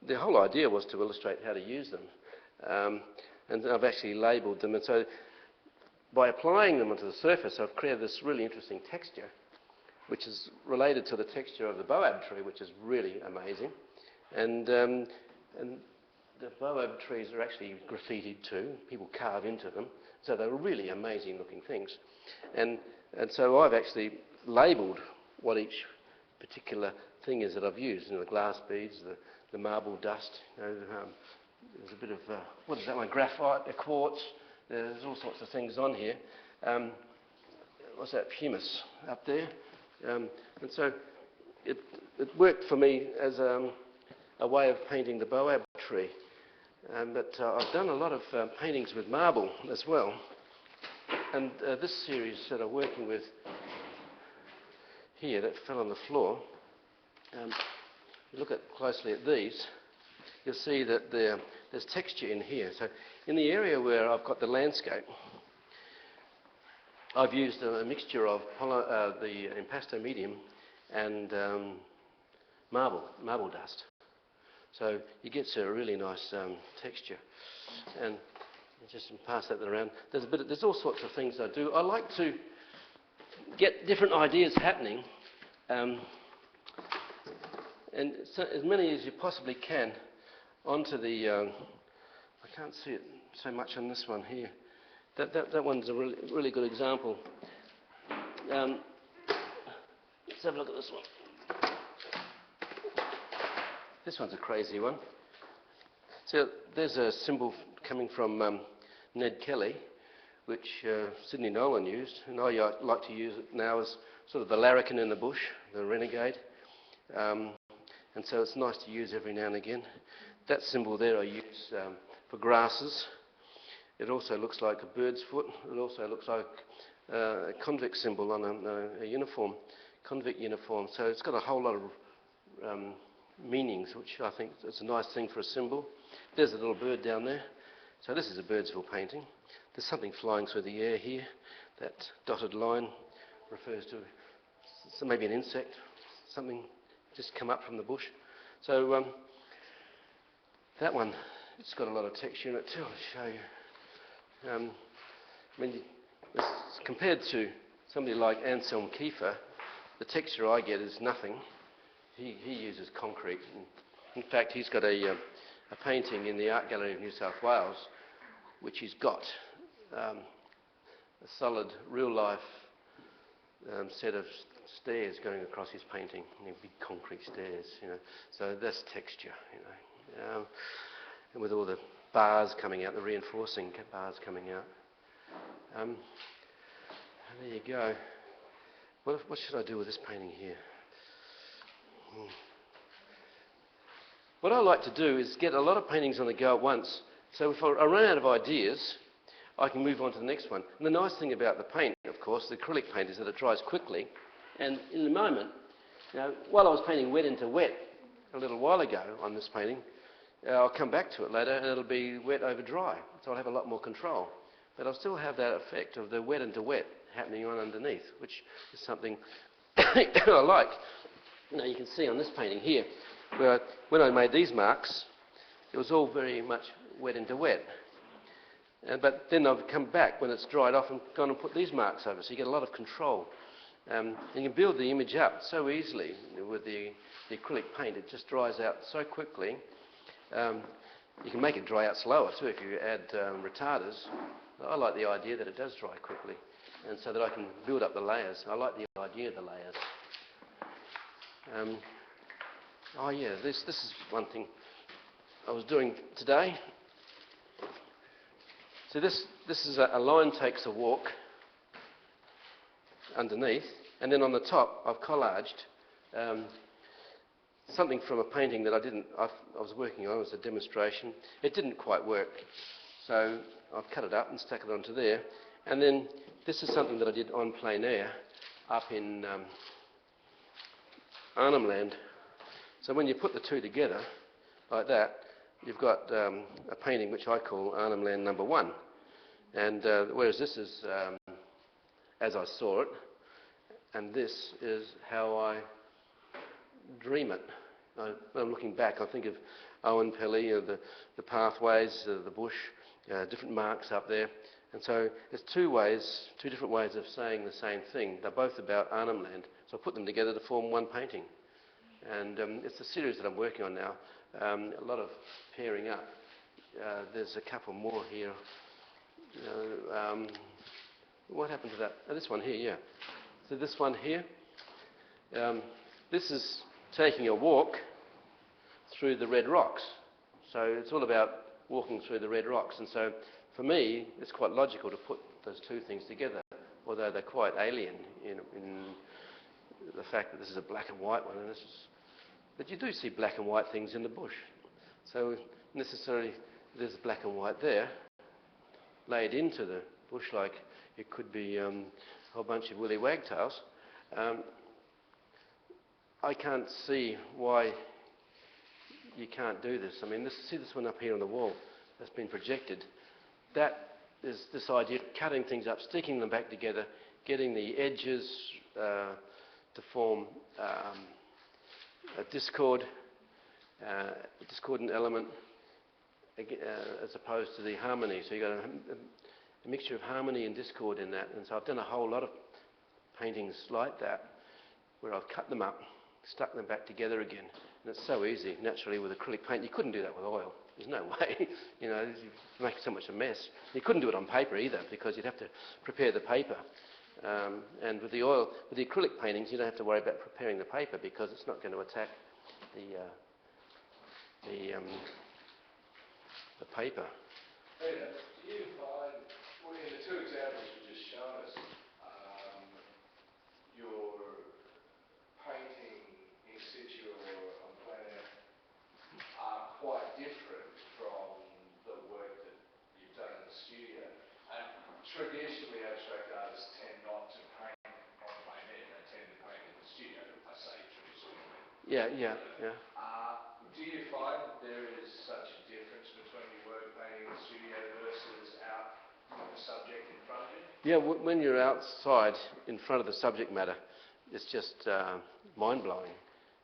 The whole idea was to illustrate how to use them, and I've actually labelled them, and so by applying them onto the surface I've created this really interesting texture, which is related to the texture of the boab tree, which is really amazing. And the boab trees are actually graffitied too. People carve into them, so they're really amazing looking things. And so I've actually labelled what each particular thing is that I've used. The glass beads, the marble dust. There's a bit of, what is that one, graphite, quartz, there's all sorts of things on here. What's that, pumice up there? And so it worked for me as a way of painting the boab tree. But I've done a lot of paintings with marble as well. And this series that I'm working with here that fell on the floor, you look closely at these, you'll see that there's texture in here. So in the area where I've got the landscape, I've used a mixture of the impasto medium and marble dust. So you get a really nice texture. And just pass that around. There's all sorts of things I do. I like to get different ideas happening, and so as many as you possibly can onto the. I can't see it so much on this one here. That one's a really good example. Let's have a look at this one. This one's a crazy one. So there's a symbol coming from Ned Kelly, which Sidney Nolan used, and I like to use it now as sort of the larrikin in the bush, the renegade. And so it's nice to use every now and again. That symbol there I use for grasses. It also looks like a bird's foot. It also looks like a convict symbol on a uniform, convict uniform. So it's got a whole lot of meanings, which I think is a nice thing for a symbol. There's a little bird down there. So this is a Birdsville painting. There's something flying through the air here. That dotted line refers to maybe an insect, something just come up from the bush. So that one, it's got a lot of texture in it too. I'll show you. I mean, compared to somebody like Anselm Kiefer, the texture I get is nothing. He uses concrete. In fact, he's got a painting in the Art Gallery of New South Wales, which he's got a solid, real-life set of stairs going across his painting, big concrete stairs, So that's texture, and with all the bars coming out, the reinforcing bars coming out. There you go. What should I do with this painting here? What I like to do is get a lot of paintings on the go at once. So if I run out of ideas, I can move on to the next one. And the nice thing about the paint, of course, the acrylic paint, is that it dries quickly. And in the moment, while I was painting wet into wet a little while ago on this painting, I'll come back to it later and it'll be wet over dry. So I'll have a lot more control. But I'll still have that effect of the wet into wet happening on underneath, which is something I like. You can see on this painting here, where when I made these marks, it was all very much wet into wet. But then I've come back when it's dried off and gone and put these marks over, so you get a lot of control. And you can build the image up so easily with the acrylic paint. It just dries out so quickly. You can make it dry out slower too if you add retarders. I like the idea that it does dry quickly, and so that I can build up the layers. I like the idea of the layers. Oh yeah, this is one thing I was doing today. So this is a lion takes a walk underneath, and then on the top I've collaged something from a painting that I was working on. It was a demonstration. It didn't quite work, so I've cut it up and stuck it onto there. And then this is something that I did on plein air up in Arnhem Land. So when you put the two together like that, you've got a painting which I call Arnhem Land No. 1. And whereas this is as I saw it, and this is how I dream it. When I'm looking back, I think of Owen Pelly, the pathways, the bush, different marks up there. And so there's two different ways of saying the same thing. They're both about Arnhem Land. So I put them together to form one painting. And it's a series that I'm working on now. A lot of pairing up. There's a couple more here. What happened to that? Oh, this one here, yeah. So this one here, this is taking a walk through the red rocks. So it's all about walking through the red rocks. And so for me, it's quite logical to put those two things together, although they're quite alien in the fact that this is a black and white one. But you do see black and white things in the bush. So necessarily there's black and white there, laid into the bush like it could be a whole bunch of willy wagtails. I can't see why you can't do this. I mean, see this one up here on the wall that's been projected. That is this idea of cutting things up, sticking them back together, getting the edges to form a discordant element as opposed to the harmony. So you've got a mixture of harmony and discord in that. And so I've done a whole lot of paintings like that where I've cut them up, stuck them back together again. And it's so easy, naturally, with acrylic paint. You couldn't do that with oil. There's no way. You know, you make so much a mess. You couldn't do it on paper either because you'd have to prepare the paper. And with the oil, with the acrylic paintings, you don't have to worry about preparing the paper because it's not going to attack the paper. Peter, do you find, well, in the two examples you just shown us, your painting in situ or on plein air are quite different from the work that you've done in the studio? And traditionally, abstract artists tend not to paint on plein air, they tend to paint in the studio. I say traditionally. Yeah. Do you find that there is such a difference between your work painting in the studio versus out with the subject in front of you? Yeah, when you're outside in front of the subject matter, it's just mind-blowing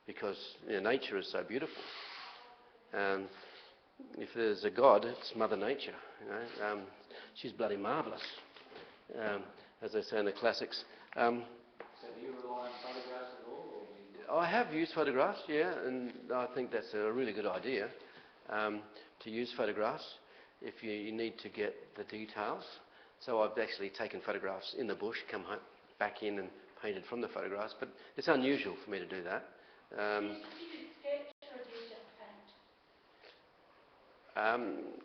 because nature is so beautiful. And if there's a God, it's Mother Nature. She's bloody marvellous, as they say in the classics. So do you rely on photographs at all? I have used photographs, yeah, and I think that's a really good idea to use photographs if you need to get the details. So I've actually taken photographs in the bush, come back in and painted from the photographs, but it's unusual for me to do that. Do you sketch or do you just paint?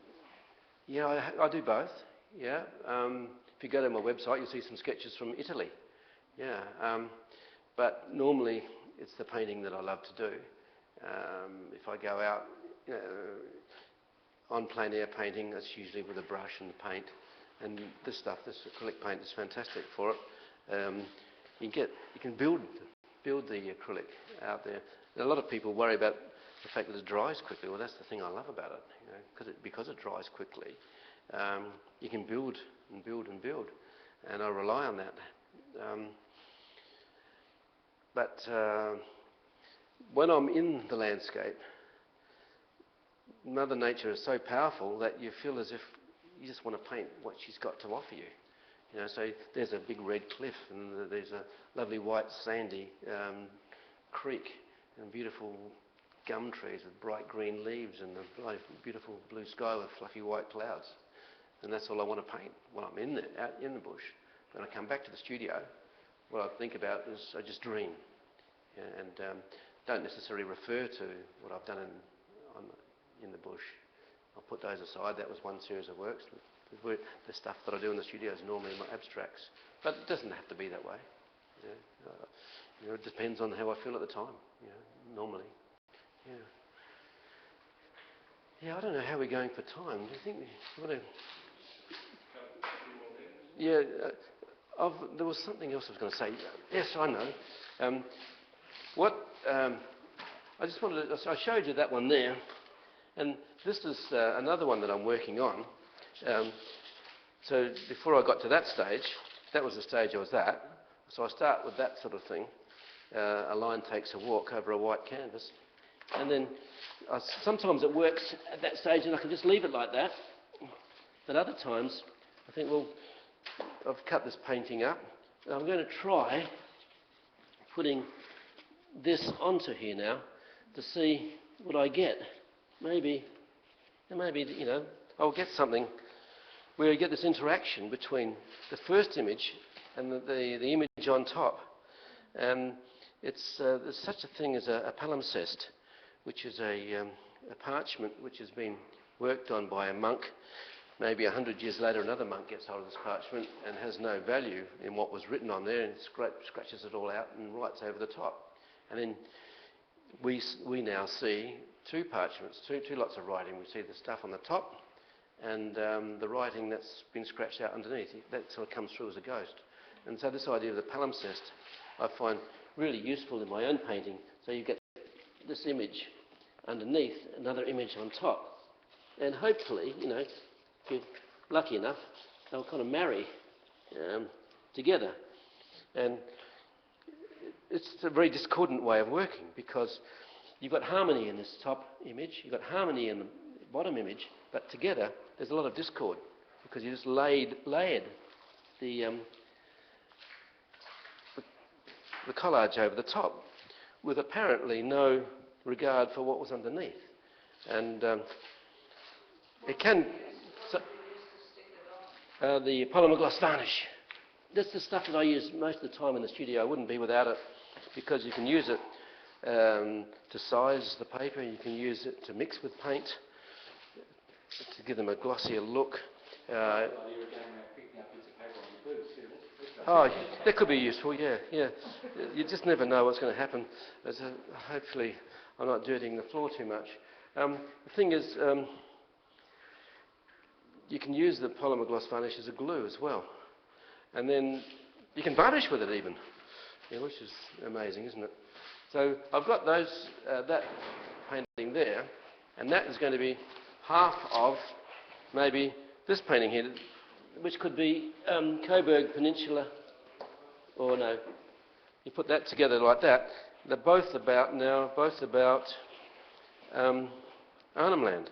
Yeah, I do both, yeah. If you go to my website, you'll see some sketches from Italy, yeah. But normally it's the painting that I love to do. If I go out on plein air painting, that's usually with a brush and the paint. And this acrylic paint is fantastic for it. You can build the acrylic out there. And a lot of people worry about the fact that it dries quickly. Well, that's the thing I love about it, because it dries quickly. You can build and build and build, and I rely on that. But when I'm in the landscape, Mother Nature is so powerful that you feel as if you just want to paint what she's got to offer you. So there's a big red cliff, and there's a lovely white sandy creek, and beautiful gum trees with bright green leaves, and a beautiful blue sky with fluffy white clouds. And that's all I want to paint when I'm in there, out in the bush. When I come back to the studio, what I think about is I just dream, and don't necessarily refer to what I've done in the bush. I'll put those aside. That was one series of works. The stuff that I do in the studio is normally my abstracts, but it doesn't have to be that way. It depends on how I feel at the time. Normally. Yeah, I don't know how we're going for time. Do you think we want to? Yeah, there was something else I was going to say. Yes, I know. I just wanted to, I showed you that one there, and this is another one that I'm working on. So before I got to that stage, that was the stage I was at. So I start with that sort of thing. A line takes a walk over a white canvas, and then sometimes it works at that stage and I can just leave it like that. But other times I think, well, I've cut this painting up, and I'm going to try putting this onto here now to see what I get. Maybe I'll get something where you get this interaction between the first image and the image on top. And there's such a thing as a palimpsest, which is a parchment which has been worked on by a monk. Maybe 100 years later, another monk gets hold of this parchment and has no value in what was written on there, and scratches it all out and writes over the top. And then we now see two parchments, two lots of writing. We see the stuff on the top and the writing that's been scratched out underneath. That sort of comes through as a ghost. And so this idea of the palimpsest I find really useful in my own painting. So you get this image underneath, another image on top. And hopefully, you know, if you're lucky enough, they'll kind of marry together. And it's a very discordant way of working, because you've got harmony in this top image, you've got harmony in the bottom image, but together there's a lot of discord because you just layered the collage over the top with apparently no regard for what was underneath. And it can... the polymer gloss varnish. That's the stuff that I use most of the time in the studio. I wouldn't be without it, because you can use it to size the paper, you can use it to mix with paint to give them a glossier look. Oh, that could be useful, yeah. You just never know what's going to happen. Hopefully I'm not dirtying the floor too much. The thing is, you can use the polymer gloss varnish as a glue as well. And then you can varnish with it even, which is amazing, isn't it? So I've got that painting there, and that is going to be half of maybe this painting here, which could be Coburg Peninsula, or no, you put that together like that. They're both about Arnhem Land.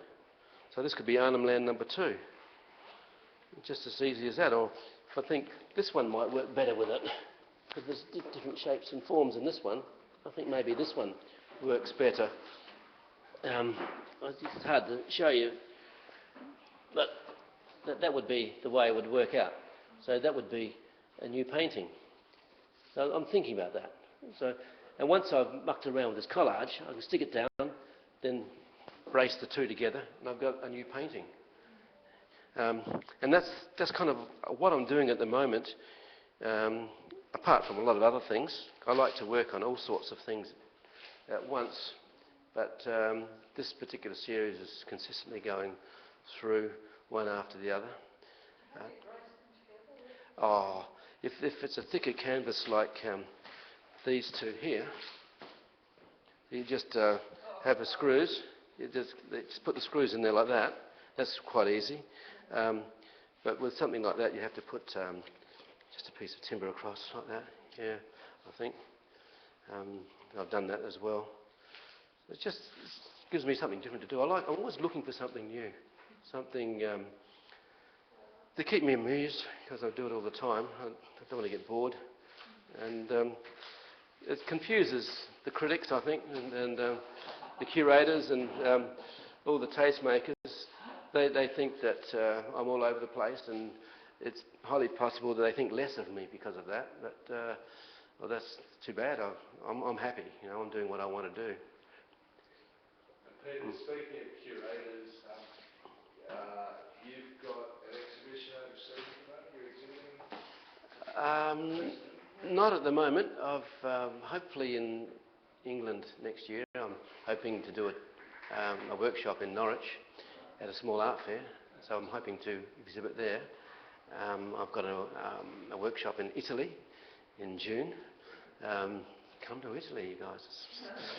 So this could be Arnhem Land number 2. Just as easy as that. Or I think this one might work better with it, because there's different shapes and forms in this one. I think maybe this one works better. It's hard to show you, but that would be the way it would work out. So that would be a new painting. So I'm thinking about that. And once I've mucked around with this collage, I can stick it down, then brace the two together, and I've got a new painting. And that's kind of what I'm doing at the moment, apart from a lot of other things. I like to work on all sorts of things at once, but this particular series is consistently going through one after the other. If it's a thicker canvas like these two here, you just have the screws. You just put the screws in there like that. That's quite easy. But with something like that, you have to put just a piece of timber across like that. Yeah, I think. I've done that as well. It just gives me something different to do. I'm always looking for something new, something to keep me amused, because I do it all the time. I don't want to get bored. And it confuses the critics, I think, and the curators and all the tastemakers. They think that I'm all over the place, and it's highly possible that they think less of me because of that. But well, that's too bad. I'm happy. I'm doing what I want to do. Peter, speaking of curators, you've got an exhibition overseas at the moment. You're exhibiting. Not at the moment. Hopefully in England next year. I'm hoping to do a workshop in Norwich at a small art fair, so I'm hoping to exhibit there. I've got a workshop in Italy in June. Come to Italy, you guys.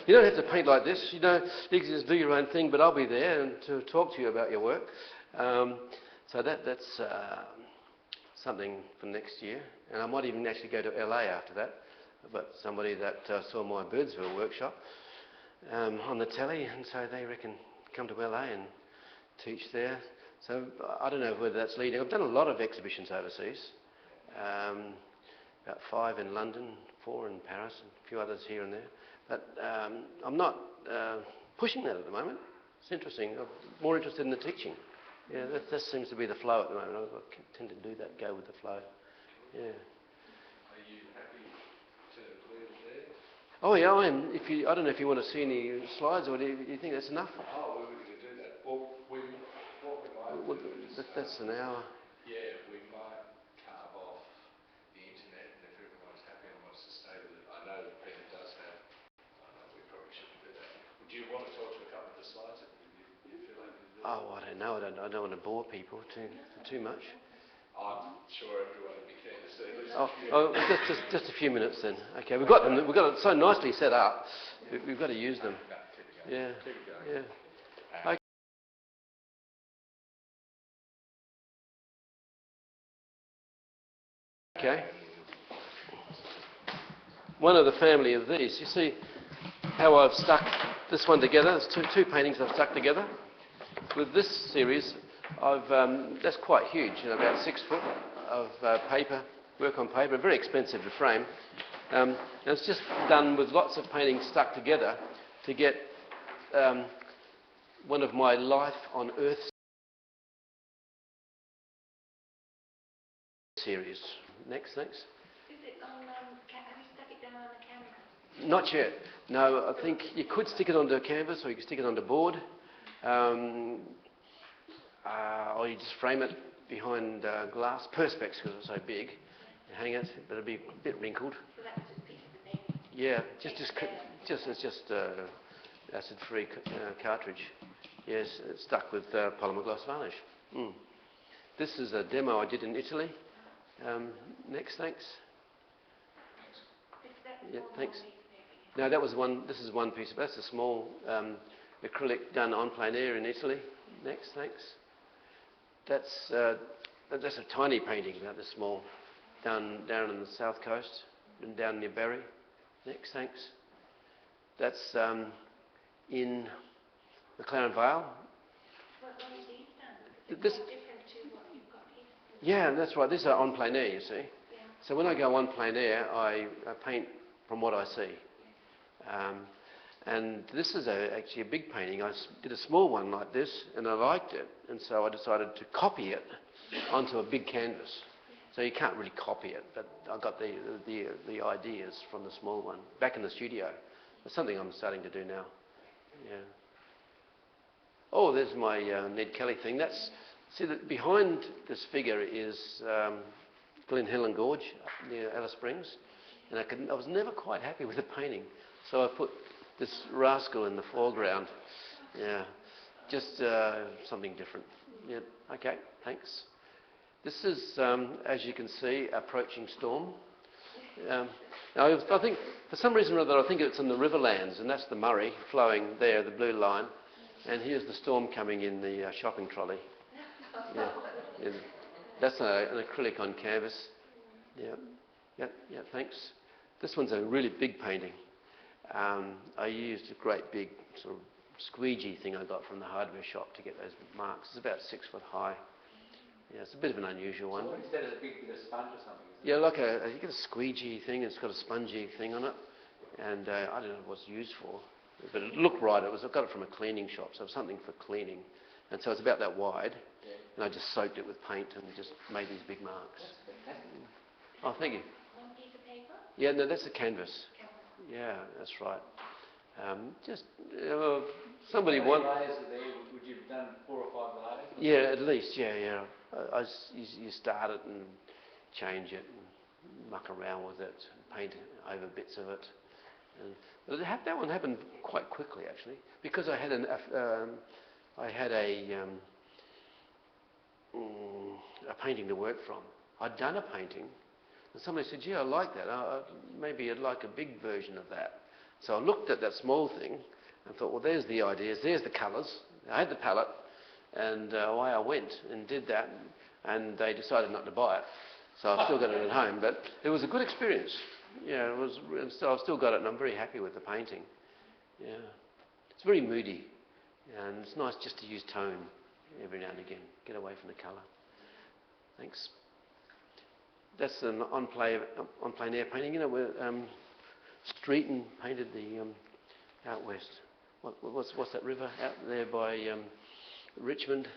You don't have to paint like this. You can just do your own thing, but I'll be there and to talk to you about your work. So that's something for next year. And I might even actually go to LA after that. But somebody that saw my Birdsville workshop on the telly, and so they reckon come to LA and teach there. So I don't know whether that's leading. I've done a lot of exhibitions overseas, about 5 in London, 4 in Paris, and a few others here and there. But I'm not pushing that at the moment. It's interesting. I'm more interested in the teaching. Yeah, that seems to be the flow at the moment. I tend to do that, go with the flow. Yeah. Are you happy to leave it Oh yeah, I don't know if you want to see any slides, or do you think that's enough? Oh, we were going to do that. Well, what we might Well, do is... that's an hour. Yeah, we might carve off the internet, and if everyone's happy and wants to stay with it, I know that Peter does have... I know we probably shouldn't do that. Would you want to talk to a couple of the slides if you feel like you do? Oh, I don't know. I don't want to bore people too much. I'm sure everyone would be keen to see this. Just a few minutes then. Okay, we've got them. We've got it so nicely set up. We've got to use them. No, keep it going. Yeah. Keep it going. Yeah. Okay. One of the family of these. You see how I've stuck this one together. There's two paintings I've stuck together. With this series, that's quite huge. About 6 foot of paper, work on paper, very expensive to frame. And it's just done with lots of paintings stuck together to get one of my Life on Earth series. Next, thanks. Is it on, have you stuck it down on the camera? Not yet. No, I think you could stick it onto a canvas, or you could stick it onto board, or you just frame it behind glass perspex because it's so big. You hang it, but it'll be a bit wrinkled. So that was just a piece of the paper? Yeah, it's just acid-free cartridge. Yes, it's stuck with polymer gloss varnish. Mm. This is a demo I did in Italy. Next, thanks. Yeah, thanks. No, that was one. This is one piece. That's a small acrylic done on plein air in Italy. Next, thanks. That's a tiny painting, about this small, down on the south coast and down near Barry. Next, thanks. That's in McLaren Vale. What are these done? This. Different to what you've got here. Yeah, that's right. These are on plein air, you see. Yeah. So when I go on plein air, I paint from what I see. And this is actually a big painting. I did a small one like this, and I liked it, and so I decided to copy it onto a big canvas. So you can't really copy it, but I got the ideas from the small one back in the studio. It's something I'm starting to do now. Yeah. Oh, there's my Ned Kelly thing. See, behind this figure is Glen Helen Gorge near Alice Springs, and I was never quite happy with the painting, so I put this rascal in the foreground. Yeah, just something different. Yeah. Okay. Thanks. This is, as you can see, approaching storm. I think, for some reason or other, I think it's in the Riverlands, and that's the Murray flowing there, the blue line. And here's the storm coming in the shopping trolley. Yeah. Yeah. That's an acrylic on canvas. Yeah, thanks. This one's a really big painting. I used a great big sort of squeegee thing I got from the hardware shop to get those marks. It's about 6 foot high. Yeah, it's a bit of an unusual one. So instead of a big bit of sponge or something? Yeah, like you get a squeegee thing, it's got a spongy thing on it, and I don't know what it's used for, but it looked right. I got it from a cleaning shop, so it was something for cleaning, and so it's about that wide, and I just soaked it with paint and just made these big marks. Oh, thank you. One piece of paper? Yeah, no, that's a canvas. Yeah, that's right. Somebody How many layers are there? Would you have done 4 or 5 layers? Yeah, at least. Yeah. You start it and change it and muck around with it, and paint over bits of it. But that one happened quite quickly actually, because I had a painting to work from. I'd done a painting, and somebody said, "Gee, I like that. Maybe I'd like a big version of that." So I looked at that small thing and thought, well, there's the ideas, there's the colours. I had the palette, and away I went and did that, and they decided not to buy it. So I've still got it at home, but it was a good experience. Yeah, I've still got it, and I'm very happy with the painting. Yeah, it's very moody, and it's nice just to use tone every now and again, get away from the colour. Thanks. That's an on plein air painting. You know, where Streeton painted the out west. What's that river out there by Richmond?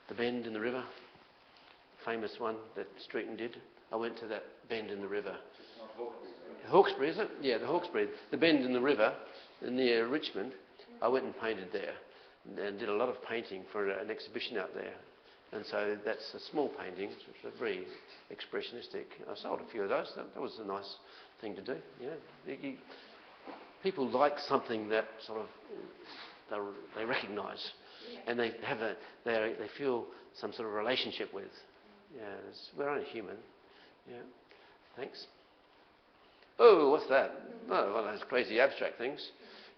The bend in the river, famous one that Streeton did. I went to that bend in the river. Hawkesbury, is it? Yeah, the Hawkesbury, the bend in the river near Richmond. I went and painted there and did a lot of painting for an exhibition out there. And so that's a small painting, which is very expressionistic. I sold a few of those. That was a nice thing to do. Yeah, people like something that sort of they recognise, and they feel some sort of relationship with. Yeah, we're only human. Yeah, thanks. Oh, what's that? Oh, one of those crazy abstract things.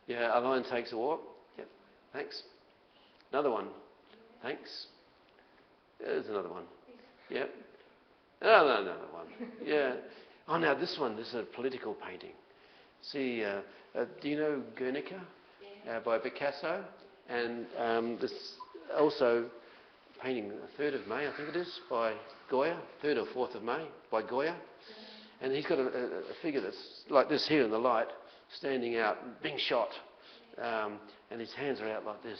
Yeah, a lion takes a walk. Yep, thanks. Another one. Thanks. There's another one. Yep. Another one. Yeah. Oh, now this one. This is a political painting. See, do you know Guernica by Picasso? And this also painting 3rd of May, I think it is, by Goya. 3rd or 4th of May by Goya. And he's got a figure that's like this here in the light, standing out, being shot, and his hands are out like this.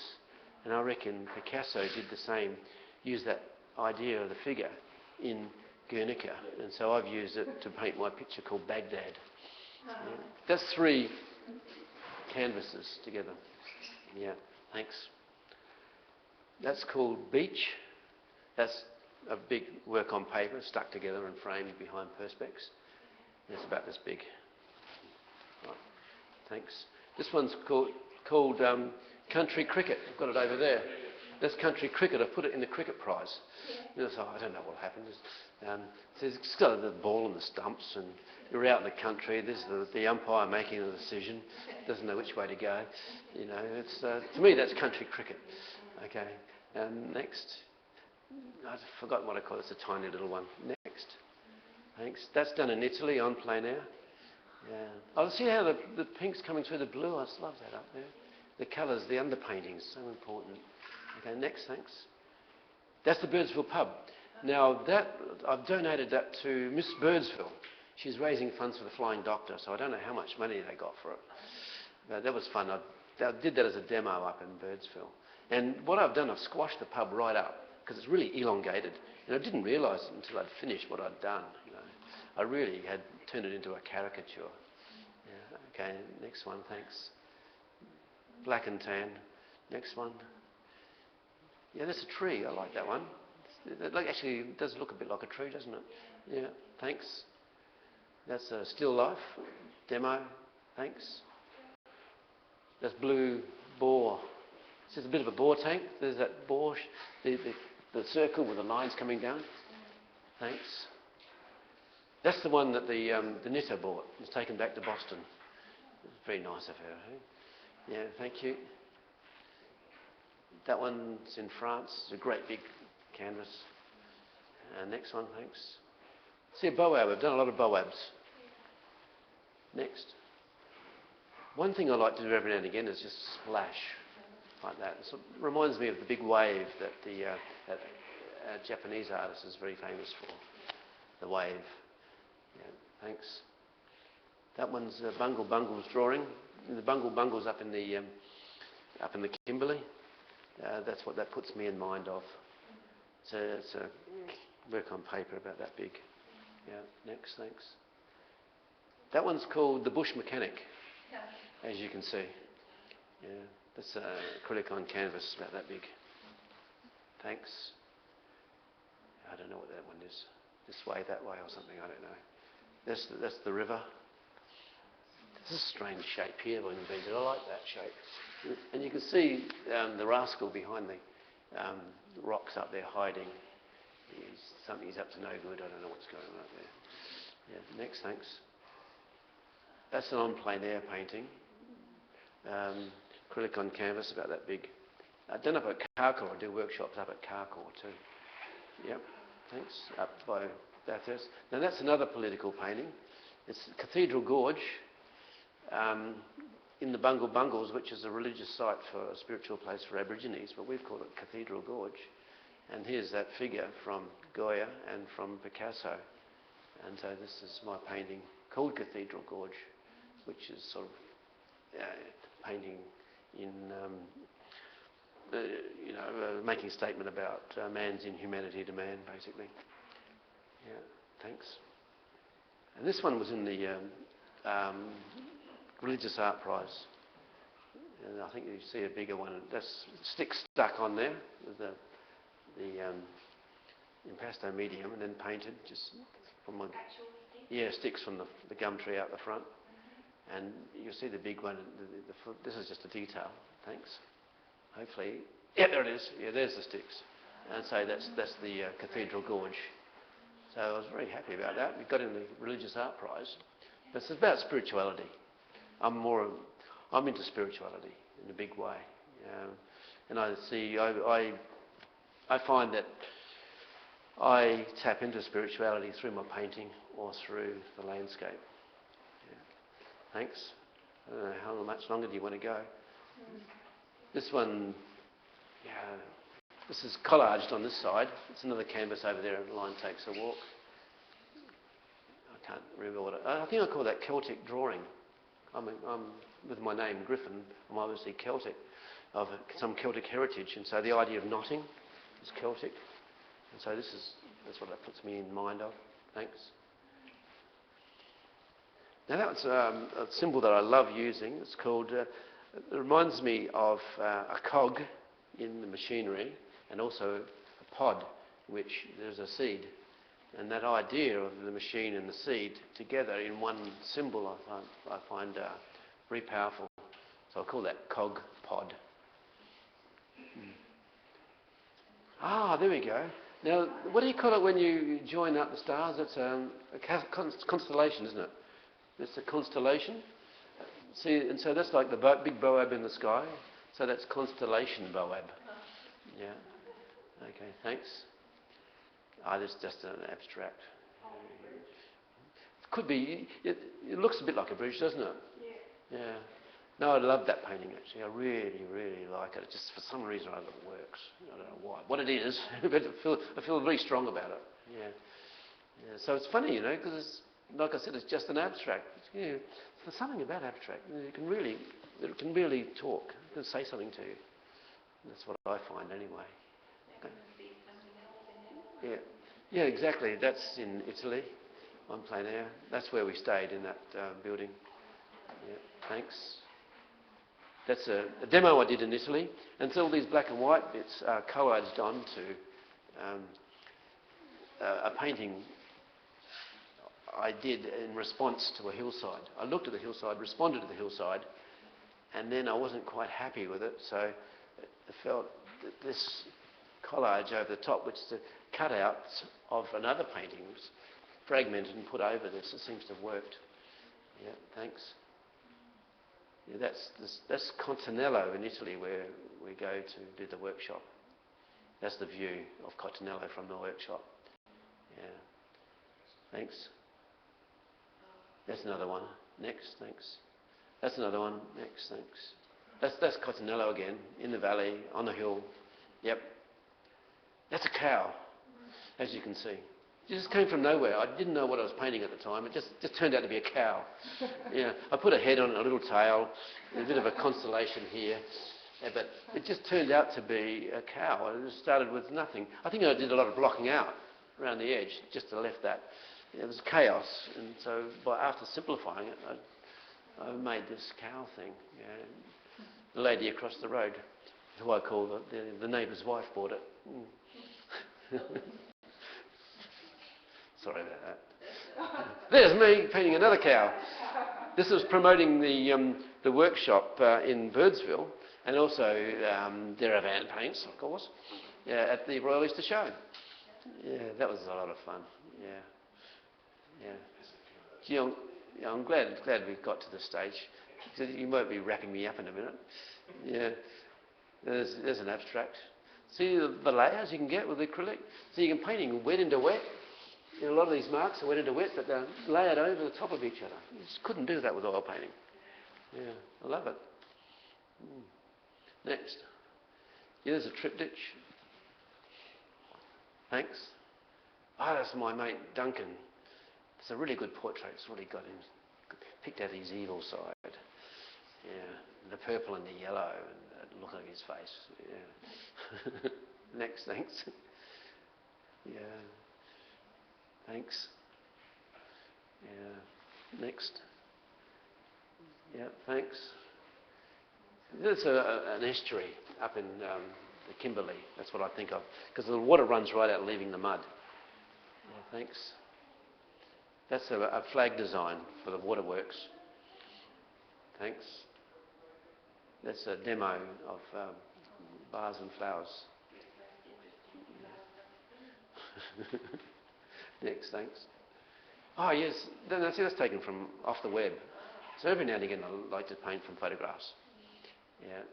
And I reckon Picasso did the same, used that idea of the figure in Guernica, and so I've used it to paint my picture called Baghdad. Yeah. That's 3 canvases together. Yeah, thanks. That's called Beach. That's a big work on paper, stuck together and framed behind perspex. It's about this big. Right, thanks. This one's called Country Cricket. I've got it over there. That's Country Cricket. I put it in the cricket prize. You know, so I don't know what happened. So it's got the ball and the stumps, and you're out in the country. This is the umpire making a decision. Doesn't know which way to go. You know, it's to me that's Country Cricket. Okay. Next. I've forgotten what I call it. It's a tiny little one. Next. Thanks. That's done in Italy on plein air. Yeah. Oh, see how the pink's coming through the blue? I just love that up there. The colours, the underpainting, so important. Okay, next, thanks. That's the Birdsville Pub. Now, I've donated that to Miss Birdsville. She's raising funds for the Flying Doctor, so I don't know how much money they got for it. But that was fun. I did that as a demo up in Birdsville. And what I've done, I've squashed the pub right up, because it's really elongated. And I didn't realise it until I'd finished what I'd done. You know, I really had turned it into a caricature. Yeah, okay, next one, thanks. Black and tan. Next one. Yeah, that's a tree. I like that one. Actually, it does look a bit like a tree, doesn't it? Yeah, thanks. That's a still life demo. Thanks. That's blue boar. This is a bit of a boar tank. There's that boar, the circle with the lines coming down. Thanks. That's the one that the knitter bought. It's taken back to Boston. It's very nice of her. Eh? Yeah, thank you. That one's in France. It's a great big canvas. Next one, thanks. See a boab. I've done a lot of boabs. Next. One thing I like to do every now and again is just splash like that. It reminds me of the big wave that that Japanese artist is very famous for. The wave. Yeah, thanks. That one's Bungle Bungle's drawing. The Bungle Bungle's up in the Kimberley. That's what that puts me in mind of. So it's a work on paper about that big. Yeah, next, thanks. That one's called The Bush Mechanic, as you can see. Yeah, that's acrylic on canvas about that big. Thanks. I don't know what that one is. This way, that way, or something, I don't know. That's the river. This is a strange shape here when I like that shape. And you can see the rascal behind the rocks up there hiding. He's up to no good. I don't know what's going on up there. Yeah, next, thanks. That's an on plein air painting. Acrylic on canvas about that big. I've done up at Carcourt. I do workshops up at Carcourt too. Yep, thanks. Up by Bathurst. Now that's another political painting. It's Cathedral Gorge in the Bungle Bungles, which is a religious site for a spiritual place for Aborigines, but we've called it Cathedral Gorge. And here's that figure from Goya and from Picasso. And so this is my painting called Cathedral Gorge, which is sort of painting in, making a statement about man's inhumanity to man, basically. Yeah, thanks. And this one was in the religious art prize. And I think you see a bigger one. That's stick stuck on there with the impasto medium, and then painted just from my sticks from the gum tree out the front. And you'll see the big one. This is just a detail. Thanks. Hopefully, yeah, there it is. Yeah, there's the sticks. And so that's the Cathedral Gorge. So I was very happy about that. We got in the religious art prize. But it's about spirituality. I'm into spirituality in a big way. And I find that I tap into spirituality through my painting or through the landscape. Yeah. Thanks. I don't know how much longer do you want to go? This one, this is collaged on this side. It's another canvas over there. The line takes a walk. I can't remember what I think I call that Celtic drawing. I'm with my name Griffen. I'm obviously Celtic, of some Celtic heritage, and so the idea of knotting is Celtic. And so that's what that puts me in mind of. Thanks. Now that's a symbol that I love using. It's called, it reminds me of a cog in the machinery, and also a pod, which there's a seed. And that idea of the machine and the seed together in one symbol I find very powerful. So I'll call that cog pod. There we go. Now, what do you call it when you join up the stars? It's a constellation, isn't it? It's a constellation. See, and so that's like the big boab in the sky. So that's constellation boab. Yeah. Okay, thanks. This is just an abstract. It could be. It looks a bit like a bridge, doesn't it? Yeah. Yeah. No, I love that painting actually. I really, really like it. It just for some reason or other it works. I don't know why. What it is, but I feel very strong about it. Yeah. Yeah. So it's funny, because it's, like I said, it's just an abstract. There's something about abstract. It can really talk. It can say something to you. That's what I find anyway. Okay. Yeah. Yeah, exactly. That's in Italy, on plein air. That's where we stayed, in that building. Yeah, thanks. That's a demo I did in Italy, and so all these black and white bits are collaged onto a painting I did in response to a hillside. I looked at the hillside, responded to the hillside, and then I wasn't quite happy with it, so I felt that this collage over the top, which is the cutouts of another painting, was fragmented and put over this. It seems to have worked. Yeah, thanks. Yeah, that's Continello in Italy, where we go to do the workshop. That's the view of Continello from the workshop. Yeah. Thanks. That's another one. Next, thanks. That's another one. Next, thanks. That's Continello again, in the valley, on the hill. Yep. That's a cow, as you can see. It just came from nowhere. I didn't know what I was painting at the time. It just turned out to be a cow. Yeah, I put a head on it, a little tail, a bit of a constellation here, but it just turned out to be a cow. It just started with nothing. I think I did a lot of blocking out around the edge, just to left that. It was chaos, and so after simplifying it, I made this cow thing. Yeah. The lady across the road, who I call the neighbour's wife, bought it. Sorry about that. There's me painting another cow. This was promoting the workshop in Birdsville, and also Derivan Paints, of course, at the Royal Easter Show. Yeah, that was a lot of fun. Yeah. Yeah. I'm glad we've got to this stage. You might be wrapping me up in a minute. Yeah. There's an abstract. See the layers you can get with acrylic? So you can painting wet into wet. A lot of these marks are wet into wet, but they're layered over the top of each other. You just couldn't do that with oil painting. Yeah, I love it. Next. Here's a triptych. Thanks. That's my mate Duncan. It's a really good portrait. It's really got him picked out his evil side. Yeah, the purple and the yellow and the look of his face. Yeah. Next, thanks. Yeah. Thanks. Yeah. Next. Yeah, thanks. There's an estuary up in the Kimberley. That's what I think of, because the water runs right out, leaving the mud. Yeah, thanks. That's a flag design for the waterworks. Thanks. That's a demo of bars and flowers. Next, thanks. Oh yes, that's taken from off the web. So every now and again I like to paint from photographs. Yeah,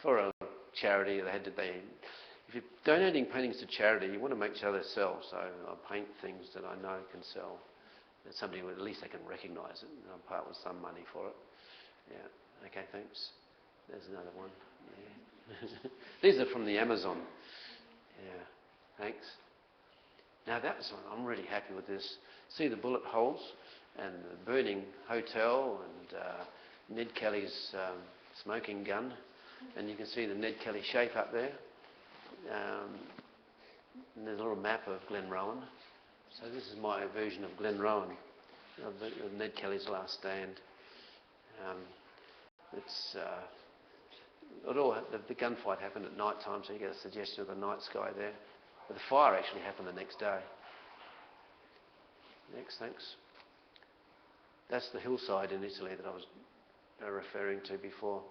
for a charity if you're donating paintings to charity, you want to make sure they sell. So I paint things that I know can sell. That somebody at least they can recognise it, and I'll part with some money for it. Yeah. Okay, thanks. There's another one. Yeah. These are from the Amazon. Yeah. Thanks. Now that's one. I'm really happy with this. See the bullet holes and the burning hotel and Ned Kelly's smoking gun, and you can see the Ned Kelly shape up there. And there's a little map of Glenrowan. So this is my version of Glenrowan, of Ned Kelly's last stand. The gunfight happened at night time, so you get a suggestion of the night sky there. But the fire actually happened the next day. Next, thanks. That's the hillside in Italy that I was referring to before.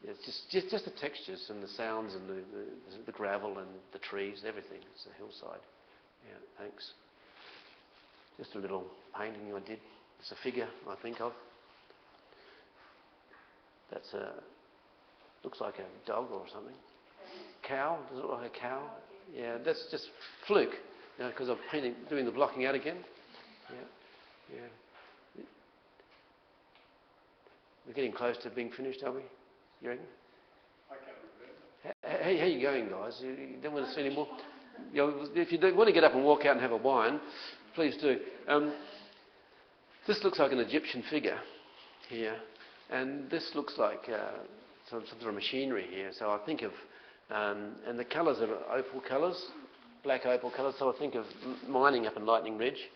Yeah, it's just the textures and the sounds and the gravel and the trees, everything. It's the hillside. Yeah, thanks. Just a little painting I did. It's a figure I think of. That's looks like a dog or something. Cow? Does it look like a cow? Yeah, that's just fluke, because I'm doing the blocking out again. Yeah, yeah. We're getting close to being finished, are we? You reckon? I can't remember. How are you going, guys? You don't want to see any more? If you want to get up and walk out and have a wine, please do. This looks like an Egyptian figure here, and this looks like some sort of machinery here. So I think of, and the colours are opal colours, black opal colours. So I think of mining up in Lightning Ridge,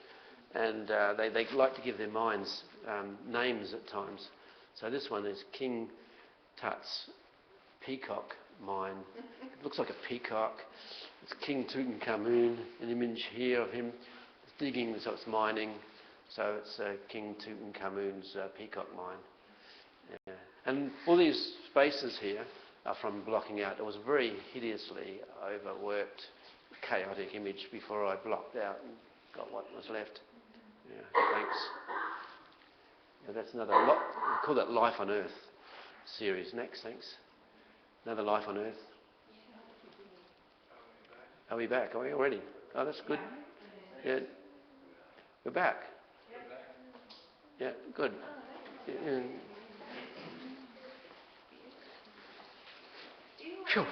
and they like to give their mines names at times. So this one is King Tut's Peacock Mine. It looks like a peacock. It's King Tutankhamun, an image here of him. It's digging, so it's mining. So it's King Tutankhamun's Peacock Mine. Yeah. And all these spaces here are from blocking out. It was a very hideously overworked, chaotic image before I blocked out and got what was left. Yeah, thanks. Yeah, that's another we call that Life on Earth series. Next, thanks. Another Life on Earth. Are we back? Are we already? Oh, that's good. Yeah, we're back. Yeah, good. Yeah. Phew.